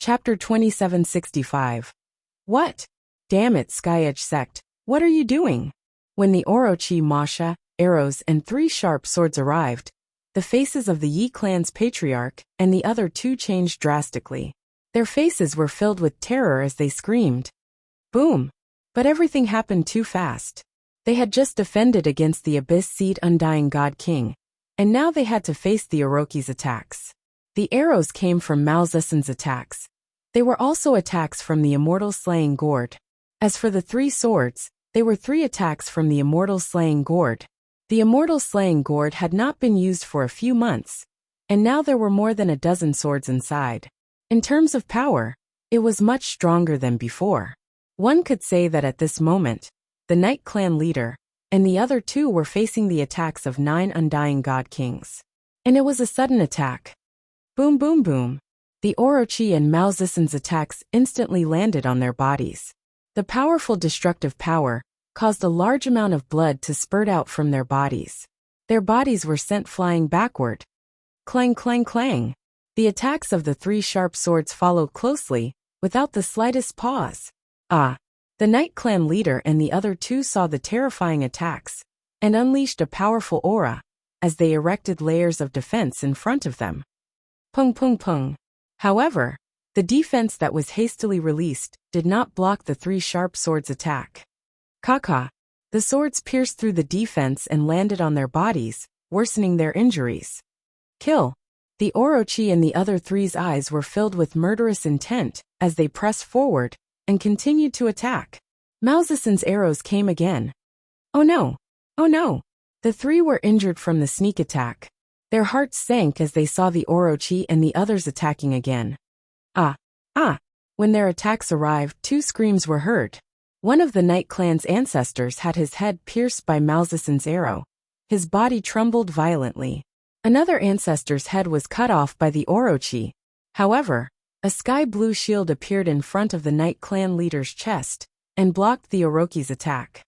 Chapter 2765. What? Damn it, Sky Edge Sect, what are you doing? When the Orochi Masha, arrows and 3 sharp swords arrived, the faces of the Yi clan's patriarch and the other 2 changed drastically. Their faces were filled with terror as they screamed. Boom! But everything happened too fast. They had just defended against the Abyss Seed Undying God King, and now they had to face the Orochi's attacks. The arrows came from Malzesen's attacks. They were also attacks from the Immortal Slaying Gourd. As for the 3 swords, they were 3 attacks from the Immortal Slaying Gourd. The Immortal Slaying Gourd had not been used for a few months, and now there were more than a dozen swords inside. In terms of power, it was much stronger than before. One could say that at this moment, the Night Clan leader and the other 2 were facing the attacks of 9 Undying God Kings. And it was a sudden attack. Boom boom boom. The Orochi and Malzesen's attacks instantly landed on their bodies. The powerful destructive power caused a large amount of blood to spurt out from their bodies. Their bodies were sent flying backward. Clang clang clang. The attacks of the 3 sharp swords followed closely, without the slightest pause. The Night Clan leader and the other 2 saw the terrifying attacks, and unleashed a powerful aura, as they erected layers of defense in front of them. Pung pung pung. However, the defense that was hastily released did not block the 3 sharp swords' attack. Kaka. The swords pierced through the defense and landed on their bodies, worsening their injuries. Kill. The Orochi and the other 3's eyes were filled with murderous intent as they pressed forward and continued to attack. Malzesen's arrows came again. Oh no! Oh no! The 3 were injured from the sneak attack. Their hearts sank as they saw the Orochi and the others attacking again. When their attacks arrived, 2 screams were heard. One of the Night Clan's ancestors had his head pierced by Malzesen's arrow. His body trembled violently. Another ancestor's head was cut off by the Orochi. However, a sky-blue shield appeared in front of the Night Clan leader's chest and blocked the Orochi's attack.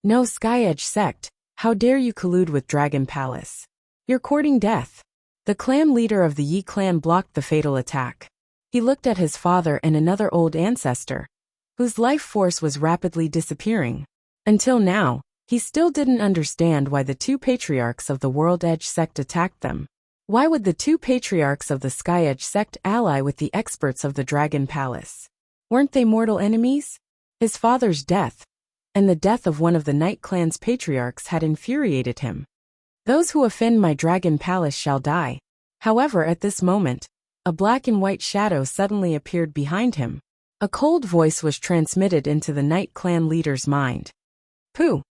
No, Sky Edge Sect, how dare you collude with Dragon Palace? You're courting death. The clan leader of the Yi clan blocked the fatal attack. He looked at his father and another old ancestor, whose life force was rapidly disappearing. Until now, he still didn't understand why the 2 patriarchs of the World Edge sect attacked them. Why would the 2 patriarchs of the Sky Edge sect ally with the experts of the Dragon Palace? Weren't they mortal enemies? His father's death, and the death of one of the Night Clan's patriarchs had infuriated him. Those who offend my Dragon Palace shall die. However, at this moment, a black and white shadow suddenly appeared behind him. A cold voice was transmitted into the Night Clan leader's mind. Pooh!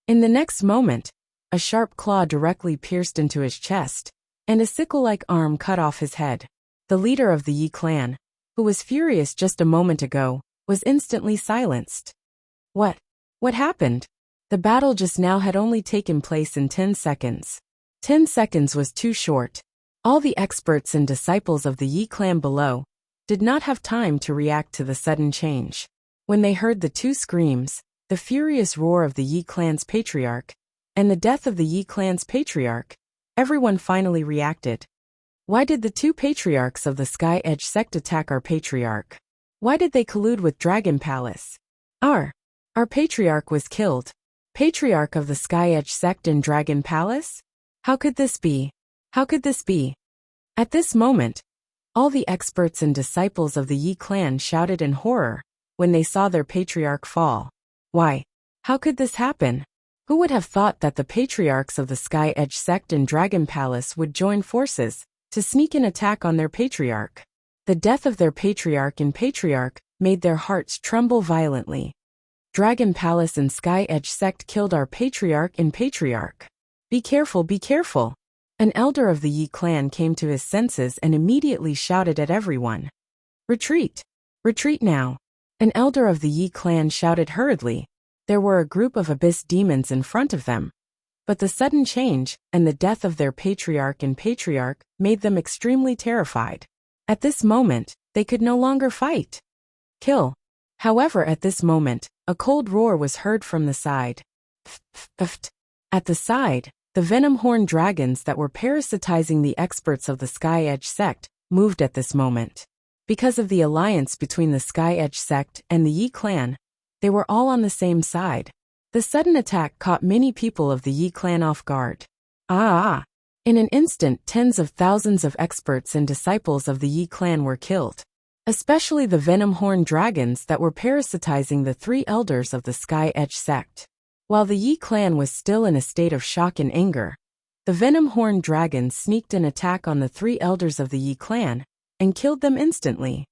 In the next moment, a sharp claw directly pierced into his chest, and a sickle-like arm cut off his head. The leader of the Yi clan, who was furious just a moment ago, was instantly silenced. What happened? The battle just now had only taken place in 10 seconds. 10 seconds was too short. All the experts and disciples of the Yi clan below did not have time to react to the sudden change. When they heard the 2 screams, the furious roar of the Yi clan's patriarch, and the death of the Yi clan's patriarch, everyone finally reacted. Why did the 2 patriarchs of the Sky Edge sect attack our patriarch? Why did they collude with Dragon Palace? Our patriarch was killed. Patriarch of the Sky Edge sect in Dragon Palace? How could this be? How could this be? At this moment, all the experts and disciples of the Yi clan shouted in horror when they saw their patriarch fall. Why? How could this happen? Who would have thought that the patriarchs of the Sky Edge sect in Dragon Palace would join forces to sneak an attack on their patriarch? The death of their patriarch and patriarch made their hearts tremble violently. Dragon Palace and Sky Edge sect killed our patriarch and patriarch. Be careful, be careful. An elder of the Yi clan came to his senses and immediately shouted at everyone. Retreat! Retreat now! An elder of the Yi clan shouted hurriedly. There were a group of abyss demons in front of them. But the sudden change and the death of their patriarch and patriarch made them extremely terrified. At this moment, they could no longer fight. Kill! However, at this moment, a cold roar was heard from the side. At the side, the venom-horned dragons that were parasitizing the experts of the Sky Edge sect moved at this moment. Because of the alliance between the Sky Edge sect and the Yi clan, they were all on the same side. The sudden attack caught many people of the Yi clan off guard. In an instant, tens of thousands of experts and disciples of the Yi clan were killed. Especially the venom-horned dragons that were parasitizing the three elders of the Sky Edge sect. While the Yi clan was still in a state of shock and anger, the venom-horned dragons sneaked an attack on the three elders of the Yi clan and killed them instantly.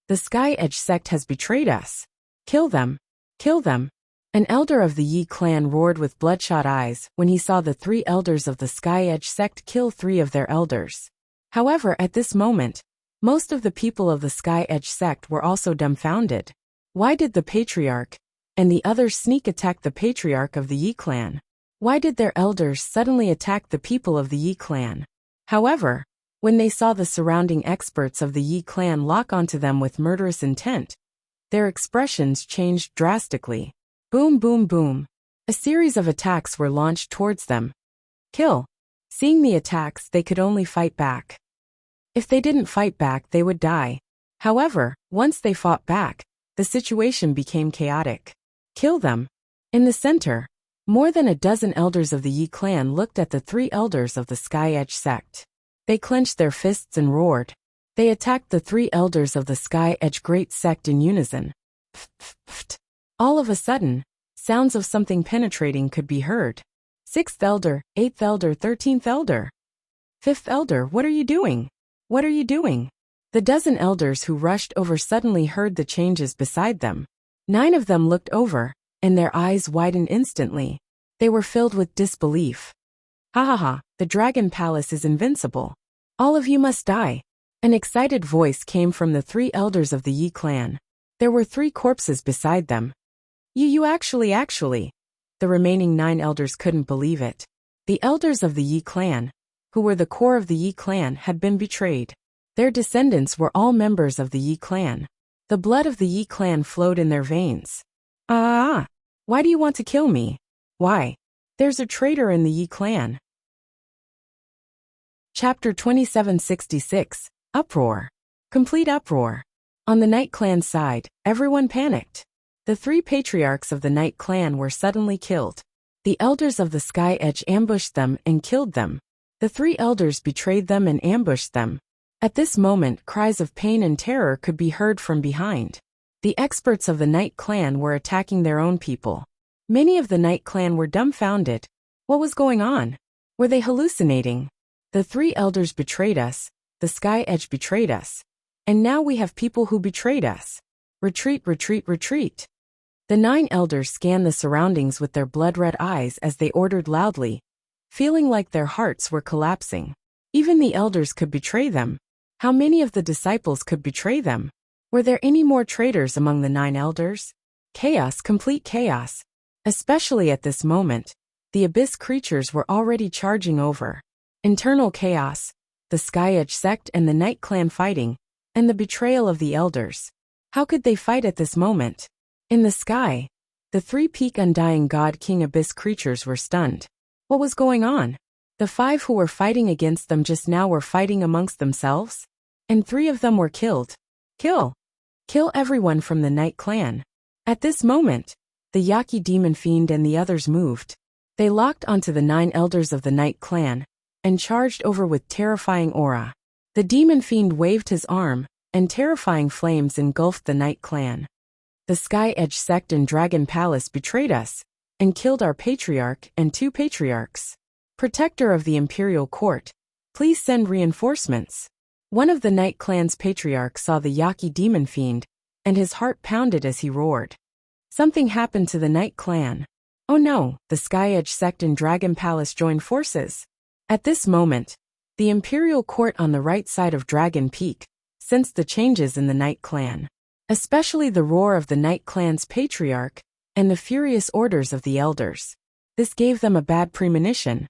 The Sky Edge sect has betrayed us. Kill them! Kill them! An elder of the Yi clan roared with bloodshot eyes when he saw the three elders of the Sky Edge sect kill three of their elders. However, at this moment, most of the people of the Sky Edge sect were also dumbfounded. Why did the patriarch and the others sneak attack the patriarch of the Yi clan? Why did their elders suddenly attack the people of the Yi clan? However, when they saw the surrounding experts of the Yi clan lock onto them with murderous intent, their expressions changed drastically. Boom, boom, boom. A series of attacks were launched towards them. Kill. Seeing the attacks, they could only fight back. If they didn't fight back, they would die. However, once they fought back, the situation became chaotic. Kill them. In the center, more than a dozen elders of the Yi clan looked at the three elders of the Sky Edge sect. They clenched their fists and roared. They attacked the three elders of the Sky Edge great sect in unison. All of a sudden, sounds of something penetrating could be heard. 6th elder, 8th elder, 13th elder. 5th elder, what are you doing? What are you doing? The dozen elders who rushed over suddenly heard the changes beside them. 9 of them looked over, and their eyes widened instantly. They were filled with disbelief. Ha, the Dragon Palace is invincible. All of you must die. An excited voice came from the three elders of the Yi clan. There were 3 corpses beside them. You actually. The remaining 9 elders couldn't believe it. The elders of the Yi clan, who were the core of the Yi clan, had been betrayed. Their descendants were all members of the Yi clan. The blood of the Yi clan flowed in their veins. Why do you want to kill me? Why? There's a traitor in the Yi clan. Chapter 2766, Uproar. Complete uproar. On the Night Clan side, everyone panicked. The 3 patriarchs of the Night Clan were suddenly killed. The elders of the Sky Edge ambushed them and killed them. The 3 elders betrayed them and ambushed them. At this moment, cries of pain and terror could be heard from behind. The experts of the Night Clan were attacking their own people. Many of the Night Clan were dumbfounded. What was going on? Were they hallucinating? The 3 elders betrayed us, the Sky Edge betrayed us. And now we have people who betrayed us. Retreat, retreat, retreat. The 9 elders scanned the surroundings with their blood-red eyes as they ordered loudly, feeling like their hearts were collapsing. Even the elders could betray them. How many of the disciples could betray them? Were there any more traitors among the 9 elders? Chaos, complete chaos. Especially at this moment, the abyss creatures were already charging over. Internal chaos, the Sky Edge sect and the Night Clan fighting, and the betrayal of the elders. How could they fight at this moment? In the sky, the 3-peak undying god king abyss creatures were stunned. What was going on? The 5 who were fighting against them just now were fighting amongst themselves? And 3 of them were killed. Kill! Kill everyone from the Night Clan. At this moment, the Yaki demon fiend and the others moved. They locked onto the 9 elders of the Night Clan and charged over with terrifying aura. The demon fiend waved his arm, and terrifying flames engulfed the Night Clan. The Sky Edge sect and Dragon Palace betrayed us and killed our patriarch and 2 patriarchs. Protector of the Imperial Court, please send reinforcements. One of the Night Clan's patriarchs saw the Yaki demon fiend, and his heart pounded as he roared. Something happened to the Night Clan. Oh no, the Sky Edge sect and Dragon Palace joined forces. At this moment, the Imperial Court on the right side of Dragon Peak sensed the changes in the Night Clan. Especially the roar of the Night Clan's patriarch and the furious orders of the elders. This gave them a bad premonition.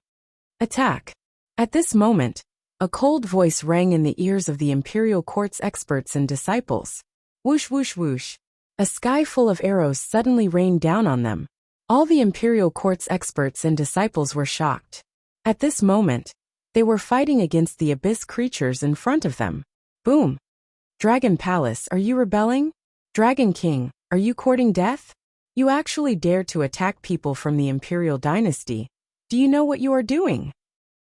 Attack! At this moment, a cold voice rang in the ears of the Imperial Court's experts and disciples. Whoosh, whoosh, whoosh. A sky full of arrows suddenly rained down on them. All the Imperial Court's experts and disciples were shocked. At this moment, they were fighting against the abyss creatures in front of them. Boom! Dragon Palace, are you rebelling? Dragon King, are you courting death? You actually dare to attack people from the imperial dynasty. Do you know what you are doing?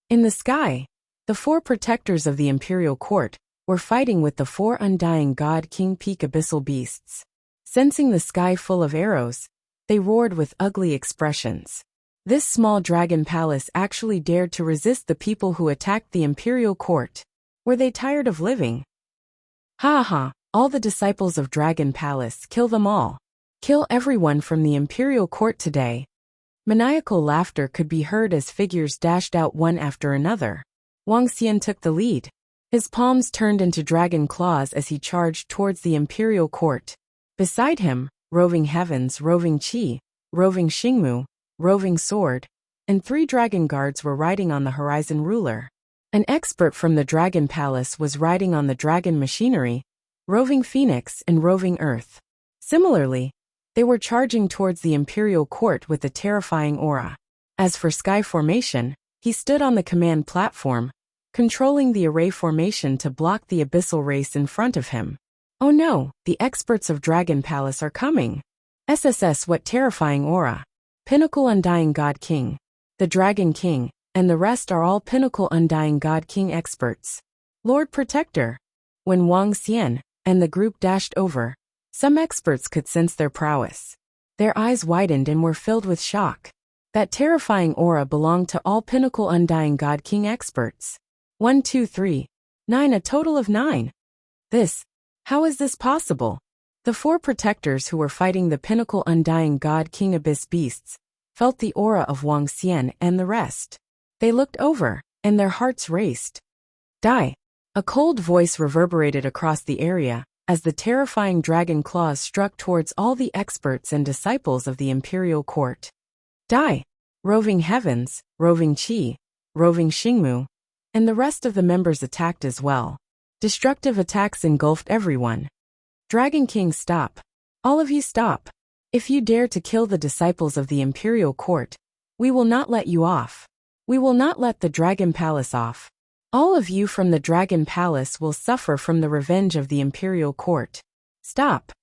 In the sky, the 4 protectors of the imperial court were fighting with the 4 undying god king peak abyssal beasts. Sensing the sky full of arrows, they roared with ugly expressions. This small dragon palace actually dared to resist the people who attacked the imperial court. Were they tired of living? Ha ha, all the disciples of Dragon Palace, kill them all. Kill everyone from the imperial court today. Maniacal laughter could be heard as figures dashed out one after another. Wuxia took the lead. His palms turned into dragon claws as he charged towards the imperial court. Beside him, roving heavens, roving qi, roving xingmu, roving sword, and 3 dragon guards were riding on the horizon ruler. An expert from the Dragon Palace was riding on the dragon machinery, roving phoenix and roving earth. Similarly, they were charging towards the imperial court with a terrifying aura. As for Sky Formation, he stood on the command platform, controlling the array formation to block the abyssal race in front of him. Oh no, the experts of Dragon Palace are coming. SSS, what terrifying aura. Pinnacle Undying God King, the Dragon King, and the rest are all Pinnacle Undying God King experts. Lord Protector. When Wuxia and the group dashed over, some experts could sense their prowess. Their eyes widened and were filled with shock. That terrifying aura belonged to all Pinnacle Undying God King experts. 1, 2, 3, 9, a total of 9. How is this possible? The 4 protectors who were fighting the Pinnacle Undying God King Abyss beasts felt the aura of Wuxia and the rest. They looked over, and their hearts raced. Die! A cold voice reverberated across the area as the terrifying dragon claws struck towards all the experts and disciples of the imperial court. Die! Roving heavens, roving qi, roving xingmu, and the rest of the members attacked as well. Destructive attacks engulfed everyone. Dragon King, stop. All of you stop. If you dare to kill the disciples of the imperial court, we will not let you off. We will not let the Dragon Palace off. All of you from the Dragon Palace will suffer from the revenge of the imperial court. Stop.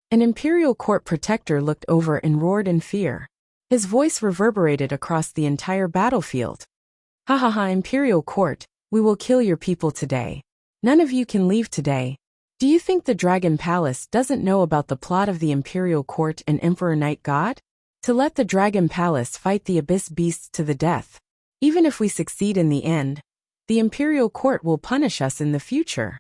An imperial court protector looked over and roared in fear. His voice reverberated across the entire battlefield. Ha ha ha, imperial court, we will kill your people today. None of you can leave today. Do you think the Dragon Palace doesn't know about the plot of the imperial court and Emperor Night God? To let the Dragon Palace fight the abyss beasts to the death. Even if we succeed in the end, the imperial court will punish us in the future.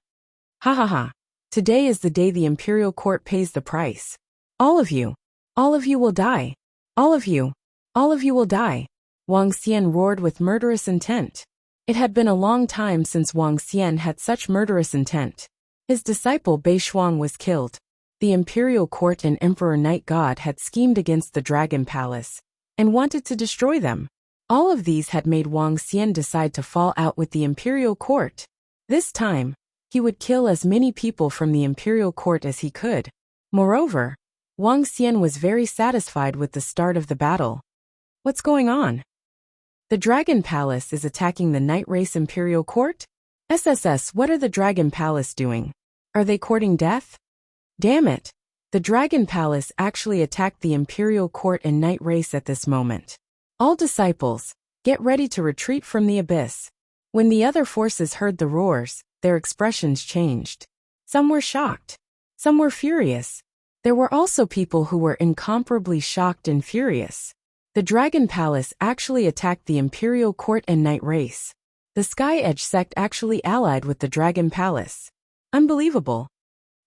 Ha ha ha. Today is the day the imperial court pays the price. All of you will die. All of you will die. Wuxia roared with murderous intent. It had been a long time since Wuxia had such murderous intent. His disciple Bei Shuang was killed. The imperial court and Emperor Night God had schemed against the Dragon Palace and wanted to destroy them. All of these had made Wuxia decide to fall out with the imperial court. This time, he would kill as many people from the imperial court as he could. Moreover, Wuxia was very satisfied with the start of the battle. What's going on? The Dragon Palace is attacking the Night Race Imperial Court? SSS, what are the Dragon Palace doing? Are they courting death? Damn it! The Dragon Palace actually attacked the Imperial Court and Night Race at this moment. All disciples, get ready to retreat from the abyss. When the other forces heard the roars, their expressions changed. Some were shocked. Some were furious. There were also people who were incomparably shocked and furious. The Dragon Palace actually attacked the Imperial Court and Night Race. The Sky Edge sect actually allied with the Dragon Palace. Unbelievable.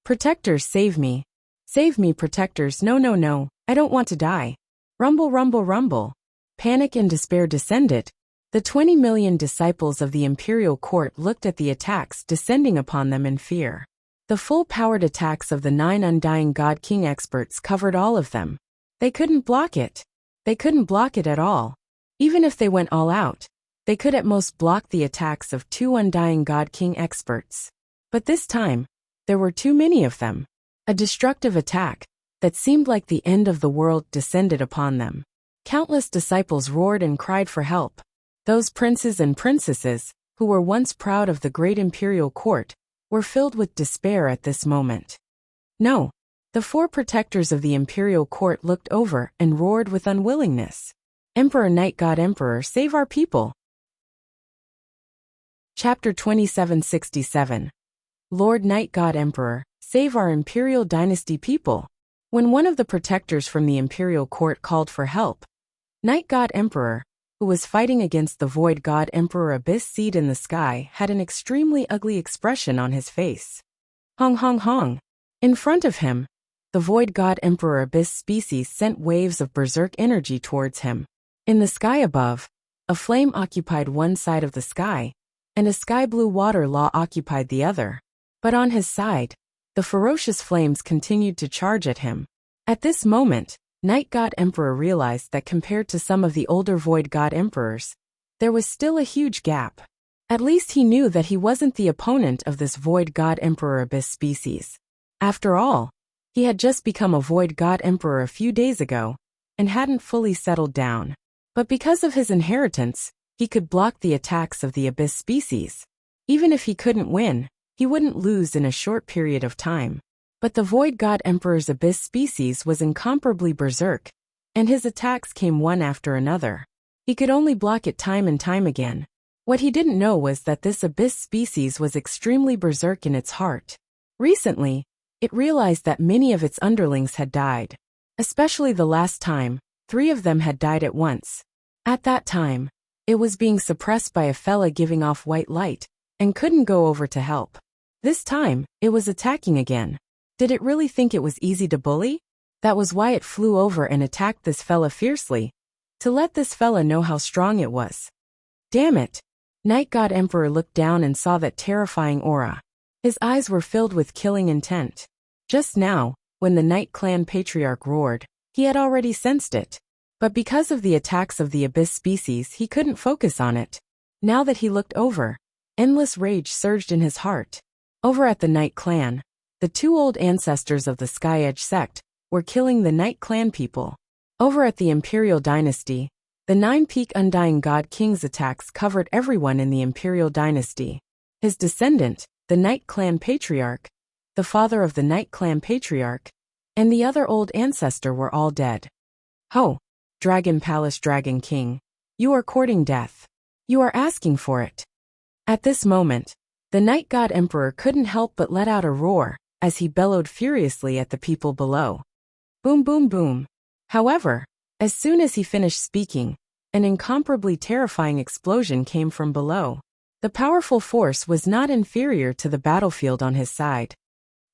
Protectors, save me. Save me, protectors, no, I don't want to die. Rumble, rumble, rumble. Panic and despair descended. The 20 million disciples of the Imperial Court looked at the attacks descending upon them in fear. The full-powered attacks of the 9 Undying God King experts covered all of them. They couldn't block it. They couldn't block it at all. Even if they went all out, they could at most block the attacks of 2 Undying God King experts. But this time, there were too many of them. A destructive attack that seemed like the end of the world descended upon them. Countless disciples roared and cried for help. Those princes and princesses, who were once proud of the great imperial court, were filled with despair at this moment. No. The 4 protectors of the imperial court looked over and roared with unwillingness. Emperor, Knight, God, Emperor, save our people. Chapter 2767. Lord, Knight, God, Emperor, save our imperial dynasty people. When one of the protectors from the imperial court called for help, Knight, God, Emperor, who was fighting against the void god Emperor Abyss Seed in the sky, had an extremely ugly expression on his face. Hong hong hong. In front of him, the void god Emperor Abyss species sent waves of berserk energy towards him. In the sky above, a flame occupied one side of the sky, and a sky blue water law occupied the other. But on his side, the ferocious flames continued to charge at him. At this moment, Knight God Emperor realized that compared to some of the older void god emperors, there was still a huge gap. At least he knew that he wasn't the opponent of this void god Emperor Abyss species. After all, he had just become a void god emperor a few days ago, and hadn't fully settled down. But because of his inheritance, he could block the attacks of the Abyss species. Even if he couldn't win, he wouldn't lose in a short period of time. But the void god emperor's Abyss species was incomparably berserk, and his attacks came one after another. He could only block it time and time again. What he didn't know was that this Abyss species was extremely berserk in its heart. Recently, it realized that many of its underlings had died. Especially the last time, 3 of them had died at once. At that time, it was being suppressed by a fella giving off white light, and couldn't go over to help. This time, it was attacking again. Did it really think it was easy to bully? That was why it flew over and attacked this fella fiercely, to let this fella know how strong it was. Damn it! Knight God Emperor looked down and saw that terrifying aura. His eyes were filled with killing intent. Just now, when the Knight Clan Patriarch roared, he had already sensed it. But because of the attacks of the Abyss species, he couldn't focus on it. Now that he looked over, endless rage surged in his heart. Over at the Knight Clan, the 2 old ancestors of the Sky Edge sect were killing the Knight Clan people. Over at the Imperial Dynasty, the 9-peak Undying God King's attacks covered everyone in the Imperial Dynasty. His descendant, the Knight Clan Patriarch, the father of the Knight Clan Patriarch, and the other old ancestor were all dead. Ho! Dragon Palace Dragon King, you are courting death. You are asking for it. At this moment, the Knight God Emperor couldn't help but let out a roar, as he bellowed furiously at the people below. Boom boom boom. However, as soon as he finished speaking, an incomparably terrifying explosion came from below. The powerful force was not inferior to the battlefield on his side.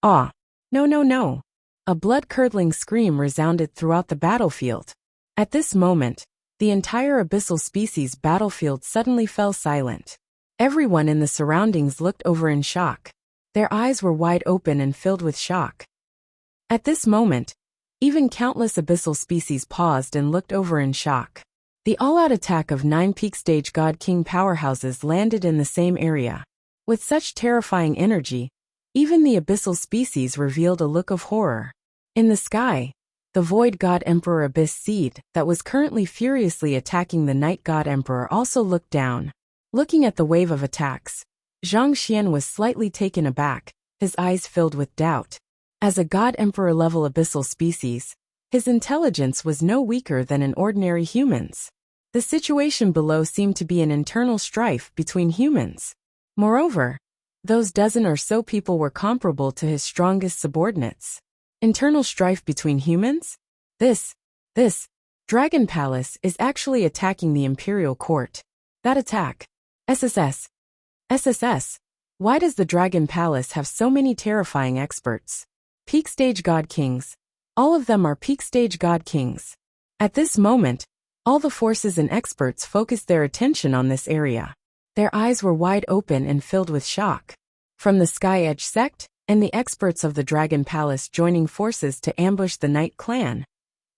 Ah! No no no! A blood-curdling scream resounded throughout the battlefield. At this moment, the entire abyssal species battlefield suddenly fell silent. Everyone in the surroundings looked over in shock. Their eyes were wide open and filled with shock. At this moment, even countless abyssal species paused and looked over in shock. The all-out attack of 9 peak stage God King powerhouses landed in the same area. With such terrifying energy, even the abyssal species revealed a look of horror. In the sky, the void god Emperor Abyss Seed that was currently furiously attacking the Knight God Emperor also looked down. Looking at the wave of attacks, Zhang Xian was slightly taken aback, his eyes filled with doubt. As a god emperor level abyssal species, his intelligence was no weaker than an ordinary human's. The situation below seemed to be an internal strife between humans. Moreover, those dozen or so people were comparable to his strongest subordinates. Internal strife between humans? This Dragon Palace is actually attacking the Imperial Court. That attack. SSS. Why does the Dragon Palace have so many terrifying experts? Peak Stage God Kings. All of them are Peak Stage God Kings. At this moment, all the forces and experts focused their attention on this area. Their eyes were wide open and filled with shock. From the Sky Edge sect, and the experts of the Dragon Palace joining forces to ambush the Knight Clan,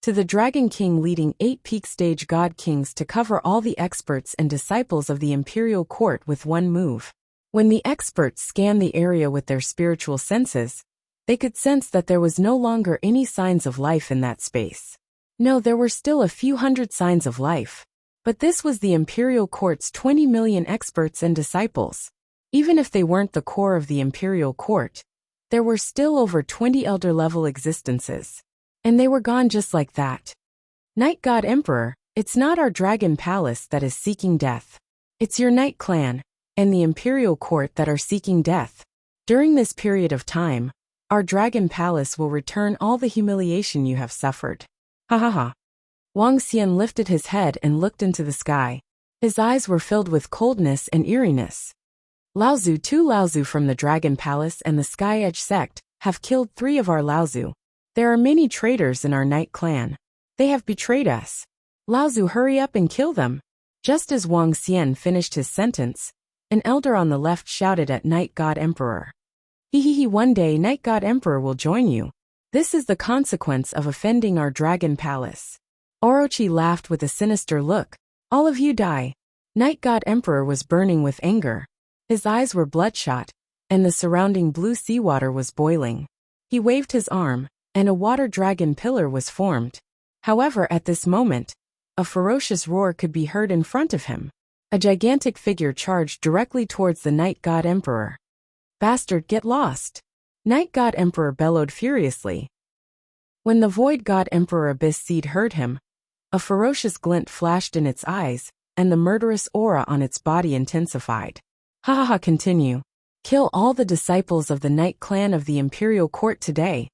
to the Dragon King leading 8 peak stage God Kings to cover all the experts and disciples of the Imperial Court with one move. When the experts scanned the area with their spiritual senses, they could sense that there was no longer any signs of life in that space. No, there were still a few hundred signs of life. But this was the Imperial Court's 20 million experts and disciples. Even if they weren't the core of the imperial court, there were still over 20 elder-level existences. And they were gone just like that. Night God Emperor, it's not our dragon palace that is seeking death. It's your Night clan and the imperial court that are seeking death. During this period of time, our dragon palace will return all the humiliation you have suffered. Ha ha ha. Wang Xian lifted his head and looked into the sky. His eyes were filled with coldness and eeriness. Laozu, 2 Laozu from the Dragon Palace and the Sky Edge sect have killed 3 of our Laozu. There are many traitors in our Night clan. They have betrayed us. Laozu, hurry up and kill them. Just as Wang Xian finished his sentence, an elder on the left shouted at Night God Emperor. Hehehe, one day Night God Emperor will join you. This is the consequence of offending our Dragon Palace. Orochi laughed with a sinister look. All of you die. Night God Emperor was burning with anger. His eyes were bloodshot, and the surrounding blue seawater was boiling. He waved his arm, and a water dragon pillar was formed. However, at this moment, a ferocious roar could be heard in front of him. A gigantic figure charged directly towards the Night God Emperor. Bastard, get lost! Night God Emperor bellowed furiously. When the Void God Emperor Abyss Seed heard him, a ferocious glint flashed in its eyes, and the murderous aura on its body intensified. Ha ha ha, continue. Kill all the disciples of the Night clan of the Imperial Court today.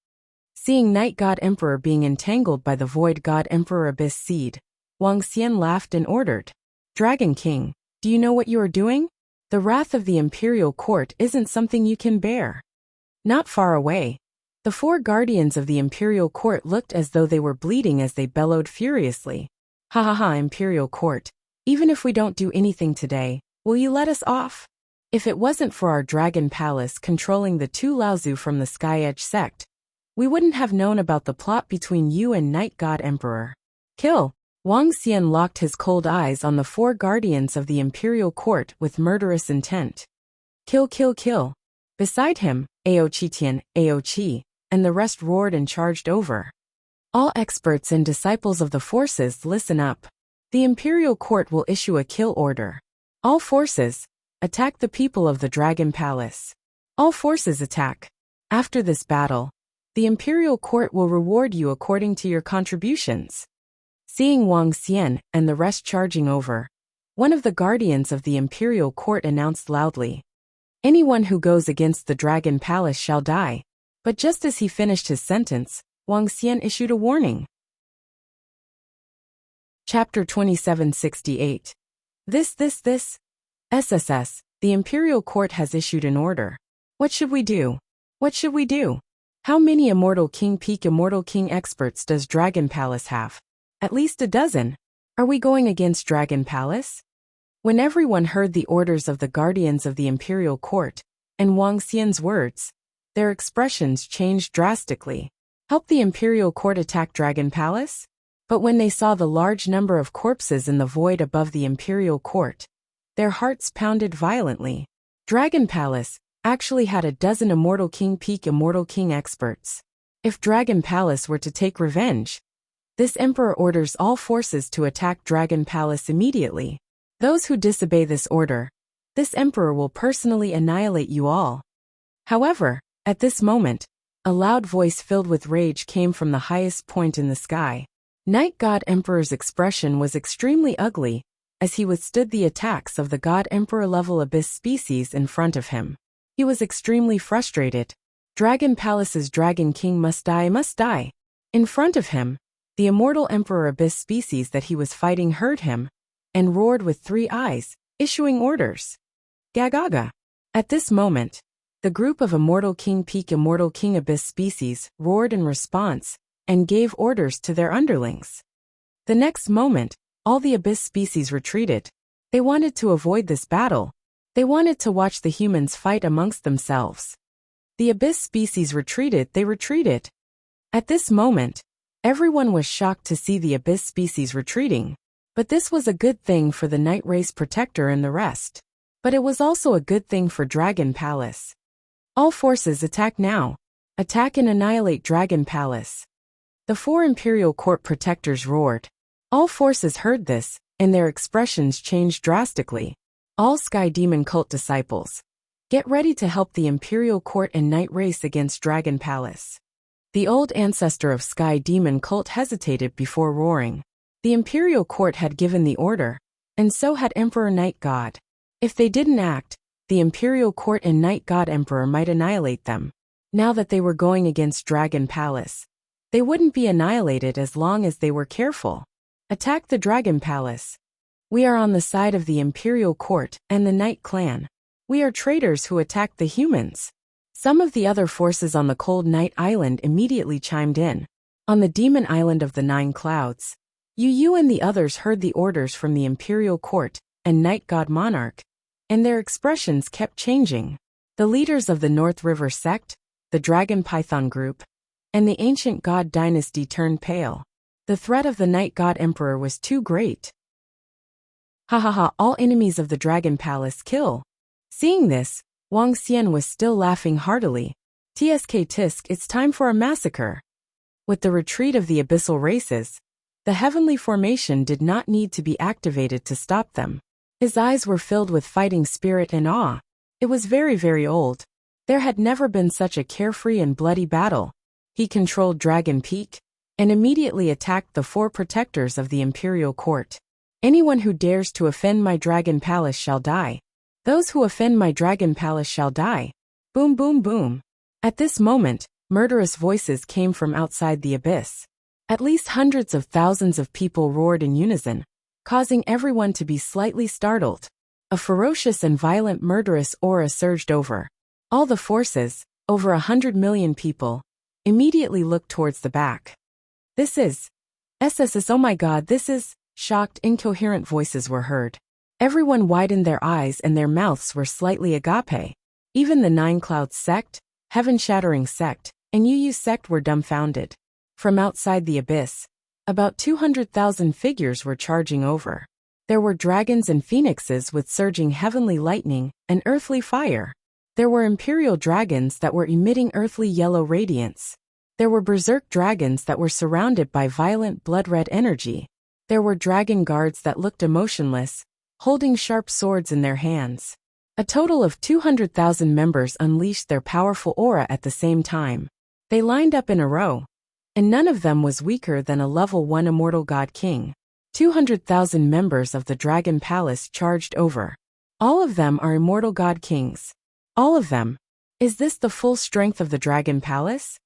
Seeing Night God Emperor being entangled by the Void God Emperor Abyss Seed, Wang Xian laughed and ordered. Dragon King, do you know what you are doing? The wrath of the Imperial Court isn't something you can bear. Not far away, the 4 guardians of the Imperial Court looked as though they were bleeding as they bellowed furiously. Ha ha ha, Imperial Court, even if we don't do anything today, will you let us off? If it wasn't for our Dragon Palace controlling the 2 Laozu from the Sky Edge sect, we wouldn't have known about the plot between you and Night God Emperor. Kill! Wang Xian locked his cold eyes on the 4 guardians of the Imperial Court with murderous intent. Kill, kill, kill. Beside him, Ao Qitian, Ao Qi, and the rest roared and charged over. All experts and disciples of the forces, listen up. The Imperial Court will issue a kill order. All forces, attack the people of the Dragon Palace. All forces attack. After this battle, the Imperial Court will reward you according to your contributions. Seeing Wang Xian and the rest charging over, one of the guardians of the Imperial Court announced loudly, anyone who goes against the Dragon Palace shall die. But just as he finished his sentence, Wang Xian issued a warning. Chapter 2768. This. SSS, the Imperial Court has issued an order. What should we do? What should we do? How many Immortal King Peak Immortal King experts does Dragon Palace have? At least a dozen. Are we going against Dragon Palace? When everyone heard the orders of the guardians of the Imperial Court, and Wang Xian's words, their expressions changed drastically. Help the Imperial Court attack Dragon Palace? But when they saw the large number of corpses in the void above the Imperial Court, their hearts pounded violently. Dragon Palace actually had a dozen Immortal King Peak Immortal King experts. If Dragon Palace were to take revenge, this Emperor orders all forces to attack Dragon Palace immediately. Those who disobey this order, this Emperor will personally annihilate you all. However, at this moment, a loud voice filled with rage came from the highest point in the sky. Night God Emperor's expression was extremely ugly, as he withstood the attacks of the God Emperor level Abyss species in front of him. He was extremely frustrated. Dragon Palace's Dragon King must die, must die. In front of him, the Immortal Emperor Abyss species that he was fighting heard him, and roared with 3 eyes, issuing orders. Gagaga. At this moment, the group of Immortal King Peak Immortal King Abyss species roared in response, and gave orders to their underlings. The next moment, all the Abyss species retreated. They wanted to avoid this battle. They wanted to watch the humans fight amongst themselves. The Abyss species retreated, they retreated. At this moment, everyone was shocked to see the Abyss species retreating. But this was a good thing for the Night Race Protector and the rest. But it was also a good thing for Dragon Palace. All forces attack now. Attack and annihilate Dragon Palace. The 4 Imperial Court Protectors roared. All forces heard this, and their expressions changed drastically. All Sky Demon Cult disciples, Get ready to help the Imperial Court and Night race against Dragon Palace. The old ancestor of Sky Demon cult hesitated before roaring. The Imperial Court had given the order, and so had Emperor Night God. If they didn't act, the Imperial Court and Night God Emperor might annihilate them. Now that they were going against Dragon Palace, they wouldn't be annihilated as long as they were careful. Attack the Dragon Palace. We are on the side of the Imperial Court and the Night Clan. We are traitors who attacked the humans. Some of the other forces on the Cold Night Island immediately chimed in. On the Demon Island of the Nine Clouds, Yu and the others heard the orders from the Imperial Court and Night God Monarch, and their expressions kept changing. The leaders of the North River Sect, the Dragon Python Group, and the Ancient God Dynasty turned pale. The threat of the Night God Emperor was too great. Ha ha ha, all enemies of the Dragon Palace kill. Seeing this, Wang Xian was still laughing heartily. Tsk tisk, it's time for a massacre. With the retreat of the abyssal races, the heavenly formation did not need to be activated to stop them. His eyes were filled with fighting spirit and awe. It was very, very old. There had never been such a carefree and bloody battle. He controlled Dragon Peak and immediately attacked the 4 protectors of the Imperial Court. Anyone who dares to offend my Dragon Palace shall die. Those who offend my Dragon Palace shall die. Boom, boom, boom. At this moment, murderous voices came from outside the abyss. At least hundreds of thousands of people roared in unison, causing everyone to be slightly startled. A ferocious and violent murderous aura surged over. All the forces, over 100 million people, immediately looked towards the back. This is SSS, oh my god, this is... Shocked, incoherent voices were heard. Everyone widened their eyes and their mouths were slightly agape. Even the Nine Clouds sect, Heaven-Shattering sect, and Yu sect were dumbfounded. From outside the abyss, about 200,000 figures were charging over. There were dragons and phoenixes with surging heavenly lightning and earthly fire. There were imperial dragons that were emitting earthly yellow radiance. There were berserk dragons that were surrounded by violent blood-red energy. There were dragon guards that looked emotionless, holding sharp swords in their hands. A total of 200,000 members unleashed their powerful aura at the same time. They lined up in a row, and none of them was weaker than a level 1 immortal god king. 200,000 members of the Dragon Palace charged over. All of them are immortal god kings. All of them. Is this the full strength of the Dragon Palace?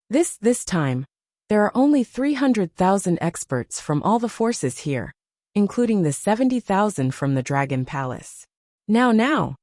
This time, there are only 300,000 experts from all the forces here, including the 70,000 from the Dragon Palace. Now.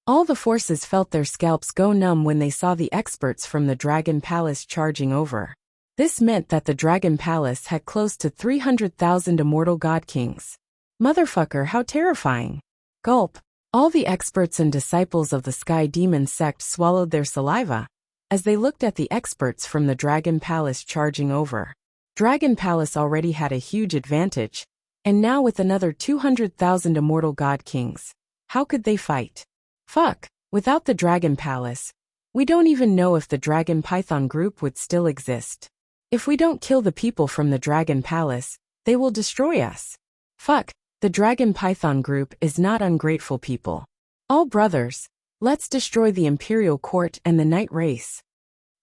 All the forces felt their scalps go numb when they saw the experts from the Dragon Palace charging over. This meant that the Dragon Palace had close to 300,000 immortal god kings. Motherfucker, how terrifying. Gulp. All the experts and disciples of the Sky Demon sect swallowed their saliva as they looked at the experts from the Dragon Palace charging over. Dragon Palace already had a huge advantage, and now with another 200,000 immortal god kings, how could they fight? Fuck, without the Dragon Palace, we don't even know if the Dragon Python group would still exist. If we don't kill the people from the Dragon Palace, they will destroy us. Fuck, the Dragon Python group is not ungrateful people. All brothers, let's destroy the Imperial Court and the Night race.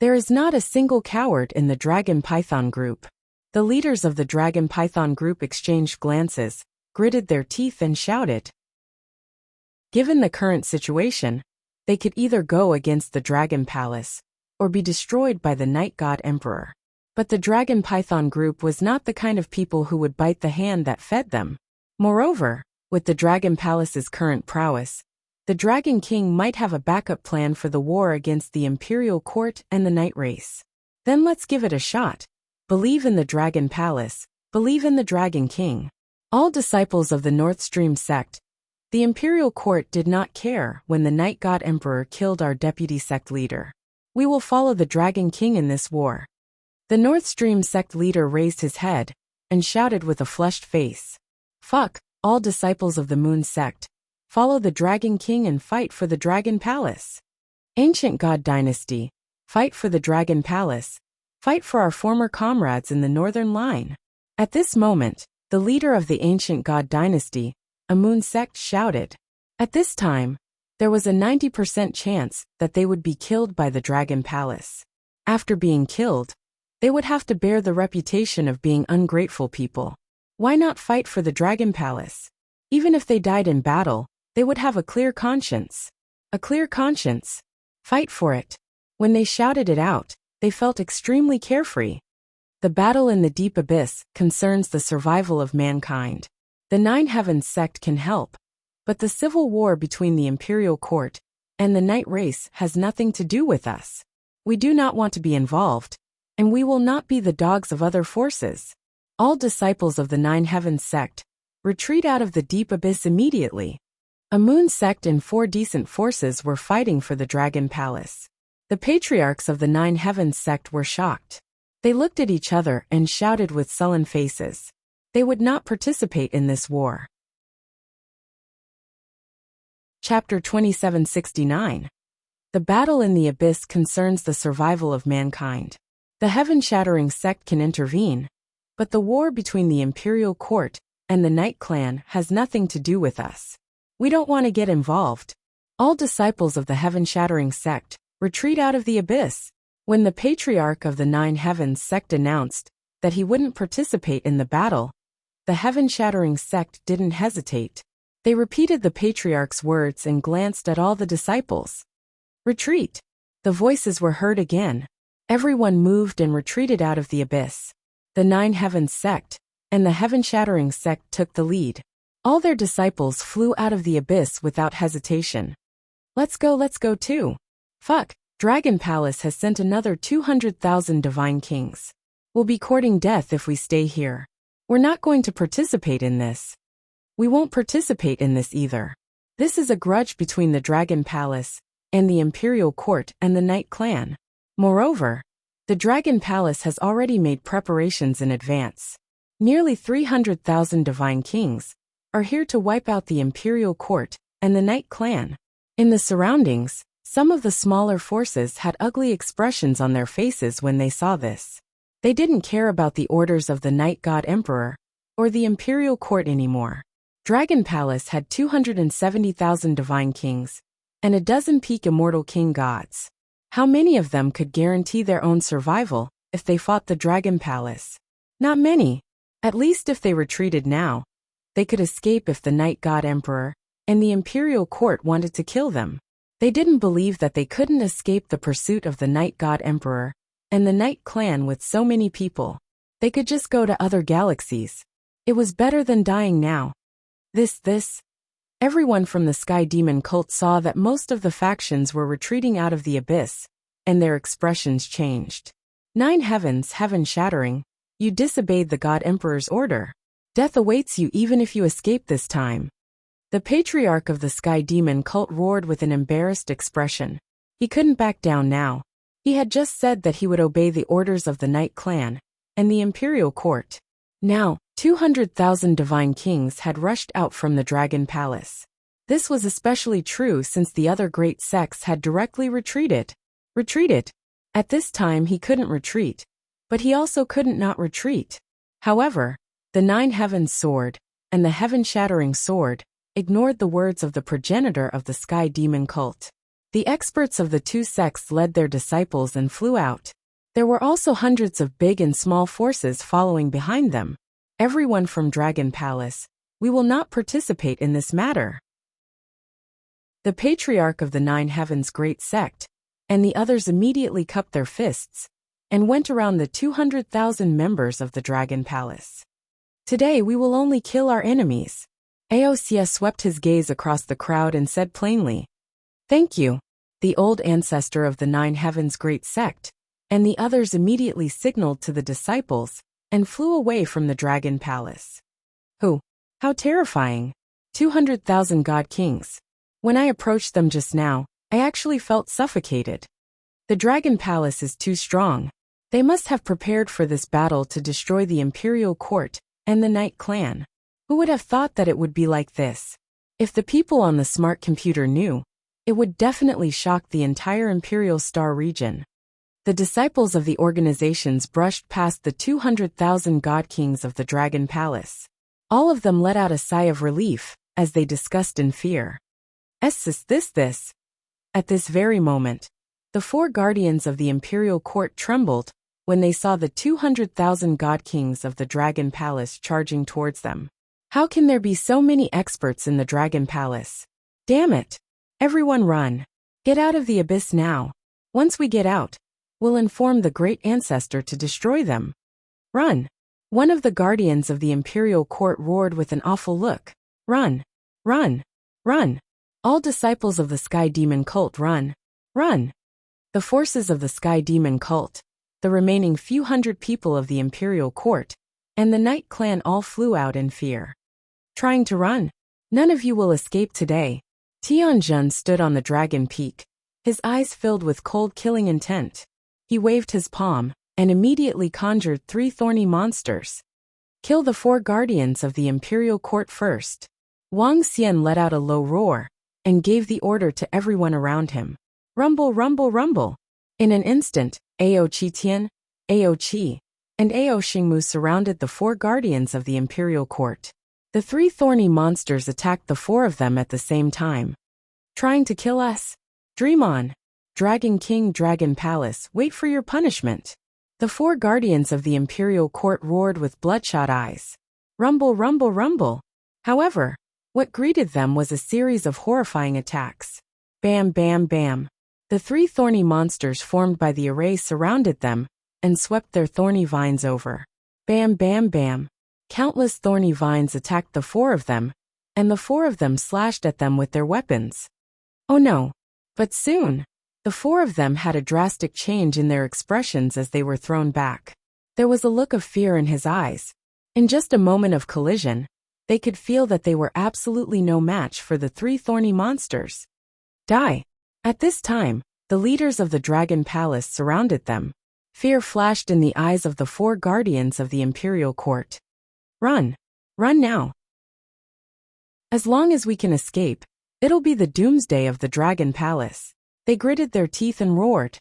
There is not a single coward in the Dragon Python group. The leaders of the Dragon Python group exchanged glances, gritted their teeth and shouted. Given the current situation, they could either go against the Dragon Palace or be destroyed by the Night God Emperor. But the Dragon Python group was not the kind of people who would bite the hand that fed them. Moreover, with the Dragon Palace's current prowess, the Dragon King might have a backup plan for the war against the Imperial Court and the Night race. Then let's give it a shot. Believe in the Dragon Palace, believe in the Dragon King. All disciples of the North Stream sect, the Imperial Court did not care when the Night God Emperor killed our deputy sect leader. We will follow the Dragon King in this war. The North Stream sect leader raised his head and shouted with a flushed face. Fuck, all disciples of the Moon sect, follow the Dragon King and fight for the Dragon Palace. Ancient God Dynasty, fight for the Dragon Palace, fight for our former comrades in the Northern Line. At this moment, the leader of the Ancient God Dynasty, a Moon sect, shouted. At this time, There was a 90% chance that they would be killed by the Dragon Palace. After being killed, they would have to bear the reputation of being ungrateful people. Why not fight for the Dragon Palace? Even if they died in battle, they would have a clear conscience. A clear conscience. Fight for it. When they shouted it out, they felt extremely carefree. The battle in the deep abyss concerns the survival of mankind. The Nine Heavens sect can help, but the civil war between the imperial court and the night race has nothing to do with us. We do not want to be involved, and we will not be the dogs of other forces. All disciples of the Nine Heavens sect retreat out of the deep abyss immediately. A moon sect and 4 decent forces were fighting for the Dragon Palace. The patriarchs of the Nine Heavens sect were shocked. They looked at each other and shouted with sullen faces. They would not participate in this war. Chapter 2769. The battle in the abyss concerns the survival of mankind. The heaven-shattering sect can intervene, but the war between the imperial court and the Night Clan has nothing to do with us. We don't want to get involved. All disciples of the heaven-shattering sect retreat out of the abyss. When the patriarch of the Nine Heavens sect announced that he wouldn't participate in the battle, the heaven-shattering sect didn't hesitate. They repeated the patriarch's words and glanced at all the disciples. Retreat! The voices were heard again. Everyone moved and retreated out of the abyss. The Nine Heavens sect and the heaven-shattering sect took the lead. All their disciples flew out of the abyss without hesitation. Let's go too. Fuck, Dragon Palace has sent another 200,000 divine kings. We'll be courting death if we stay here. We're not going to participate in this. We won't participate in this either. This is a grudge between the Dragon Palace and the Imperial Court and the Night Clan. Moreover, the Dragon Palace has already made preparations in advance. Nearly 300,000 divine kings are here to wipe out the Imperial Court and the Night Clan. In the surroundings, some of the smaller forces had ugly expressions on their faces when they saw this. They didn't care about the orders of the Night God Emperor or the Imperial Court anymore. Dragon Palace had 270,000 divine kings and a dozen peak immortal king gods. How many of them could guarantee their own survival if they fought the Dragon Palace? Not many. At least if they retreated now, they could escape if the Night God Emperor and the Imperial Court wanted to kill them. They didn't believe that they couldn't escape the pursuit of the Night God Emperor and the Night Clan with so many people. They could just go to other galaxies. It was better than dying now. Everyone from the Sky Demon cult saw that most of the factions were retreating out of the abyss, and their expressions changed. Nine Heavens, heaven-shattering, you disobeyed the God Emperor's order. Death awaits you even if you escape this time. The patriarch of the Sky Demon cult roared with an embarrassed expression. He couldn't back down now. He had just said that he would obey the orders of the Night Clan and the Imperial Court. Now, 200,000 divine kings had rushed out from the Dragon Palace. This was especially true since the other great sects had directly retreated. At this time he couldn't retreat, but he also couldn't not retreat. However, the Nine Heavens sword and the heaven-shattering sword ignored the words of the progenitor of the Sky Demon cult. The experts of the two sects led their disciples and flew out. There were also hundreds of big and small forces following behind them. Everyone from Dragon Palace, we will not participate in this matter. The patriarch of the Nine Heavens great sect and the others immediately cupped their fists and went around the 200,000 members of the Dragon Palace. Today we will only kill our enemies. Aosia swept his gaze across the crowd and said plainly, "Thank you." The old ancestor of the Nine Heavens great sect and the others immediately signaled to the disciples and flew away from the Dragon Palace. How terrifying. 200,000 god kings. When I approached them just now, I actually felt suffocated. The Dragon Palace is too strong. They must have prepared for this battle to destroy the Imperial Court and the Night Clan. Who would have thought that it would be like this? If the people on the smart computer knew, it would definitely shock the entire Imperial Star region. The disciples of the organizations brushed past the 200,000 god kings of the Dragon Palace. All of them let out a sigh of relief as they discussed in fear. This. At this very moment, the 4 guardians of the imperial court trembled when they saw the 200,000 god kings of the Dragon Palace charging towards them. How can there be so many experts in the Dragon Palace? Damn it! Everyone run! Get out of the abyss now. Once we get out, we'll inform the great ancestor to destroy them. Run! One of the guardians of the imperial court roared with an awful look. Run! Run! Run! All disciples of the Sky Demon cult run! Run! The forces of the Sky Demon cult, the remaining few hundred people of the imperial court, and the Night Clan all flew out in fear. Trying to run? None of you will escape today. Tianjun stood on the dragon peak, his eyes filled with cold killing intent. He waved his palm and immediately conjured 3 thorny monsters. Kill the 4 guardians of the imperial court first. Wang Xian let out a low roar and gave the order to everyone around him. Rumble, rumble, rumble. In an instant, Ao Qitian, Ao Qi, and Ao Xingmu surrounded the 4 guardians of the imperial court. The 3 thorny monsters attacked the 4 of them at the same time. Trying to kill us? Dream on. Dragon King, Dragon Palace, wait for your punishment. The 4 guardians of the imperial court roared with bloodshot eyes. Rumble, rumble, rumble. However, what greeted them was a series of horrifying attacks. Bam, bam, bam. The 3 thorny monsters formed by the array surrounded them and swept their thorny vines over. Bam, bam, bam. Countless thorny vines attacked the 4 of them, and the 4 of them slashed at them with their weapons. Oh no! But soon, the 4 of them had a drastic change in their expressions as they were thrown back. There was a look of fear in his eyes. In just a moment of collision, they could feel that they were absolutely no match for the 3 thorny monsters. Die! At this time, the leaders of the Dragon Palace surrounded them. Fear flashed in the eyes of the 4 guardians of the imperial court. Run! Run now! As long as we can escape, it'll be the doomsday of the Dragon Palace. They gritted their teeth and roared.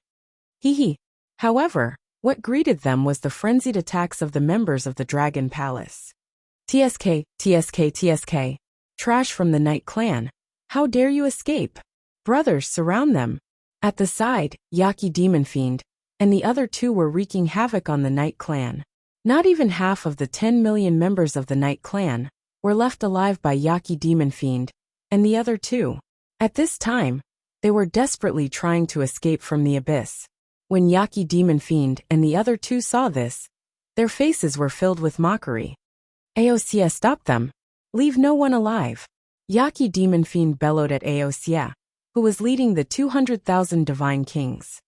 Hee hee. However, what greeted them was the frenzied attacks of the members of the Dragon Palace. TSK, TSK, TSK. Trash from the Night Clan. How dare you escape? Brothers, surround them. At the side, Yaki Demon Fiend, and the other 2 were wreaking havoc on the Night Clan. Not even half of the 10 million members of the Night Clan were left alive by Yaki Demon Fiend, and the other 2. At this time, they were desperately trying to escape from the abyss. When Yaki Demon Fiend and the other 2 saw this, their faces were filled with mockery. Aosia, stop them. Leave no one alive. Yaki Demon Fiend bellowed at Aosia, who was leading the 200,000 divine kings.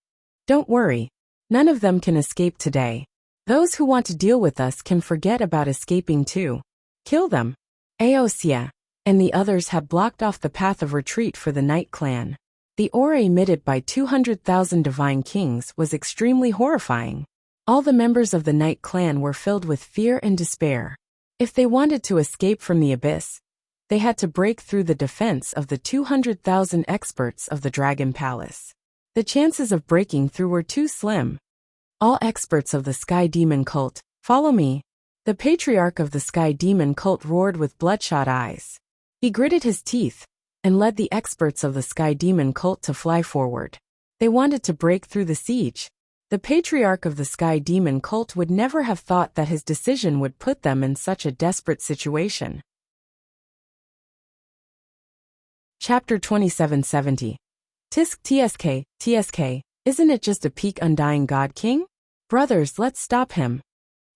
Don't worry. None of them can escape today. Those who want to deal with us can forget about escaping too. Kill them. Aosia and the others had blocked off the path of retreat for the Night Clan. The aura emitted by 200,000 divine kings was extremely horrifying. All the members of the Night Clan were filled with fear and despair. If they wanted to escape from the abyss, they had to break through the defense of the 200,000 experts of the Dragon Palace. The chances of breaking through were too slim. All experts of the Sky Demon cult, follow me. The patriarch of the Sky Demon cult roared with bloodshot eyes. He gritted his teeth and led the experts of the Sky Demon cult to fly forward. They wanted to break through the siege. The patriarch of the Sky Demon cult would never have thought that his decision would put them in such a desperate situation. Chapter 2770. Tisk TSK, TSK, isn't it just a peak undying god king? Brothers, let's stop him.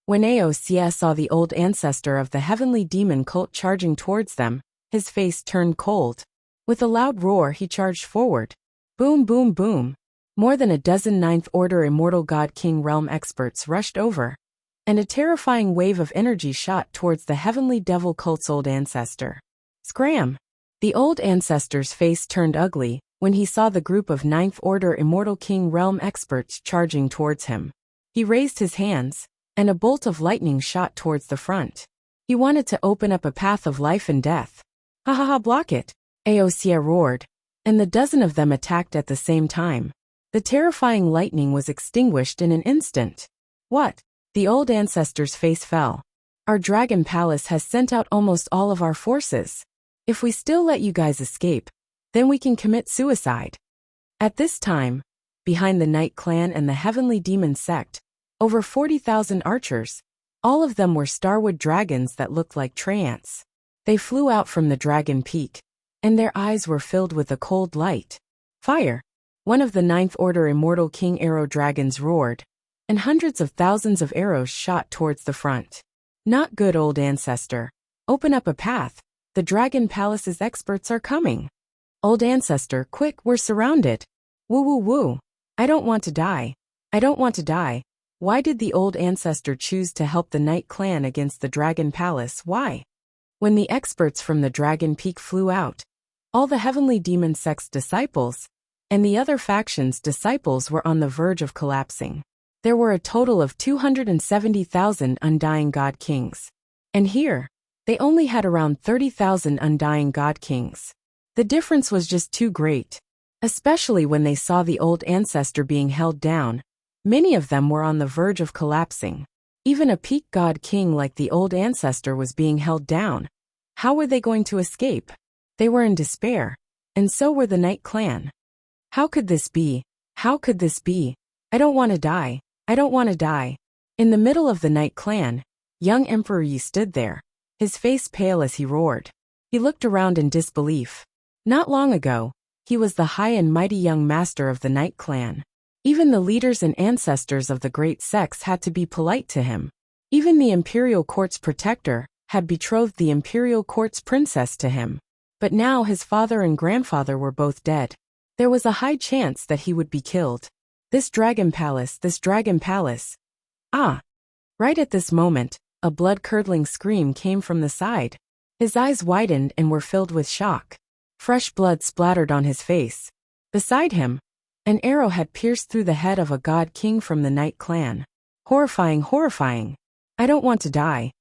When Aosia saw the old ancestor of the heavenly demon cult charging towards them, his face turned cold. With a loud roar he charged forward. Boom, boom, boom. More than a dozen Ninth Order Immortal God King Realm experts rushed over, and a terrifying wave of energy shot towards the heavenly devil cult's old ancestor. Scram! The old ancestor's face turned ugly when he saw the group of Ninth Order Immortal King Realm experts charging towards him. He raised his hands, and a bolt of lightning shot towards the front. He wanted to open up a path of life and death. Ha ha ha, block it! Aosia roared, and the dozen of them attacked at the same time. The terrifying lightning was extinguished in an instant. What? The old ancestor's face fell. Our Dragon Palace has sent out almost all of our forces. If we still let you guys escape, Then we can commit suicide. At this time, behind the Night Clan and the Heavenly Demon Sect, over 40,000 archers. All of them were starwood dragons that looked like treants. They flew out from the dragon peak, and their eyes were filled with a cold light. Fire! One of the Ninth Order Immortal King Arrow dragons roared, and hundreds of thousands of arrows shot towards the front. Not good, old ancestor. Open up a path. The Dragon Palace's experts are coming. Old ancestor, quick, we're surrounded. Woo woo woo. I don't want to die. I don't want to die. Why did the old ancestor choose to help the Night Clan against the Dragon Palace? Why? When the experts from the Dragon Peak flew out, all the Heavenly Demon Sect's disciples and the other factions' disciples were on the verge of collapsing. There were a total of 270,000 Undying God Kings. And here, they only had around 30,000 Undying God Kings. The difference was just too great. Especially when they saw the old ancestor being held down. Many of them were on the verge of collapsing. Even a peak god king like the old ancestor was being held down. How were they going to escape? They were in despair. And so were the Night Clan. How could this be? How could this be? I don't want to die. I don't want to die. In the middle of the Night Clan, young Emperor Yi stood there, his face pale as he roared. He looked around in disbelief. Not long ago, he was the high and mighty young master of the Night Clan. Even the leaders and ancestors of the great sects had to be polite to him. Even the Imperial Court's protector had betrothed the Imperial Court's princess to him. But now his father and grandfather were both dead. There was a high chance that he would be killed. This Dragon Palace. Ah! Right at this moment, a blood-curdling scream came from the side. His eyes widened and were filled with shock. Fresh blood splattered on his face. Beside him, an arrow had pierced through the head of a god king from the Night Clan. Horrifying, horrifying. I don't want to die.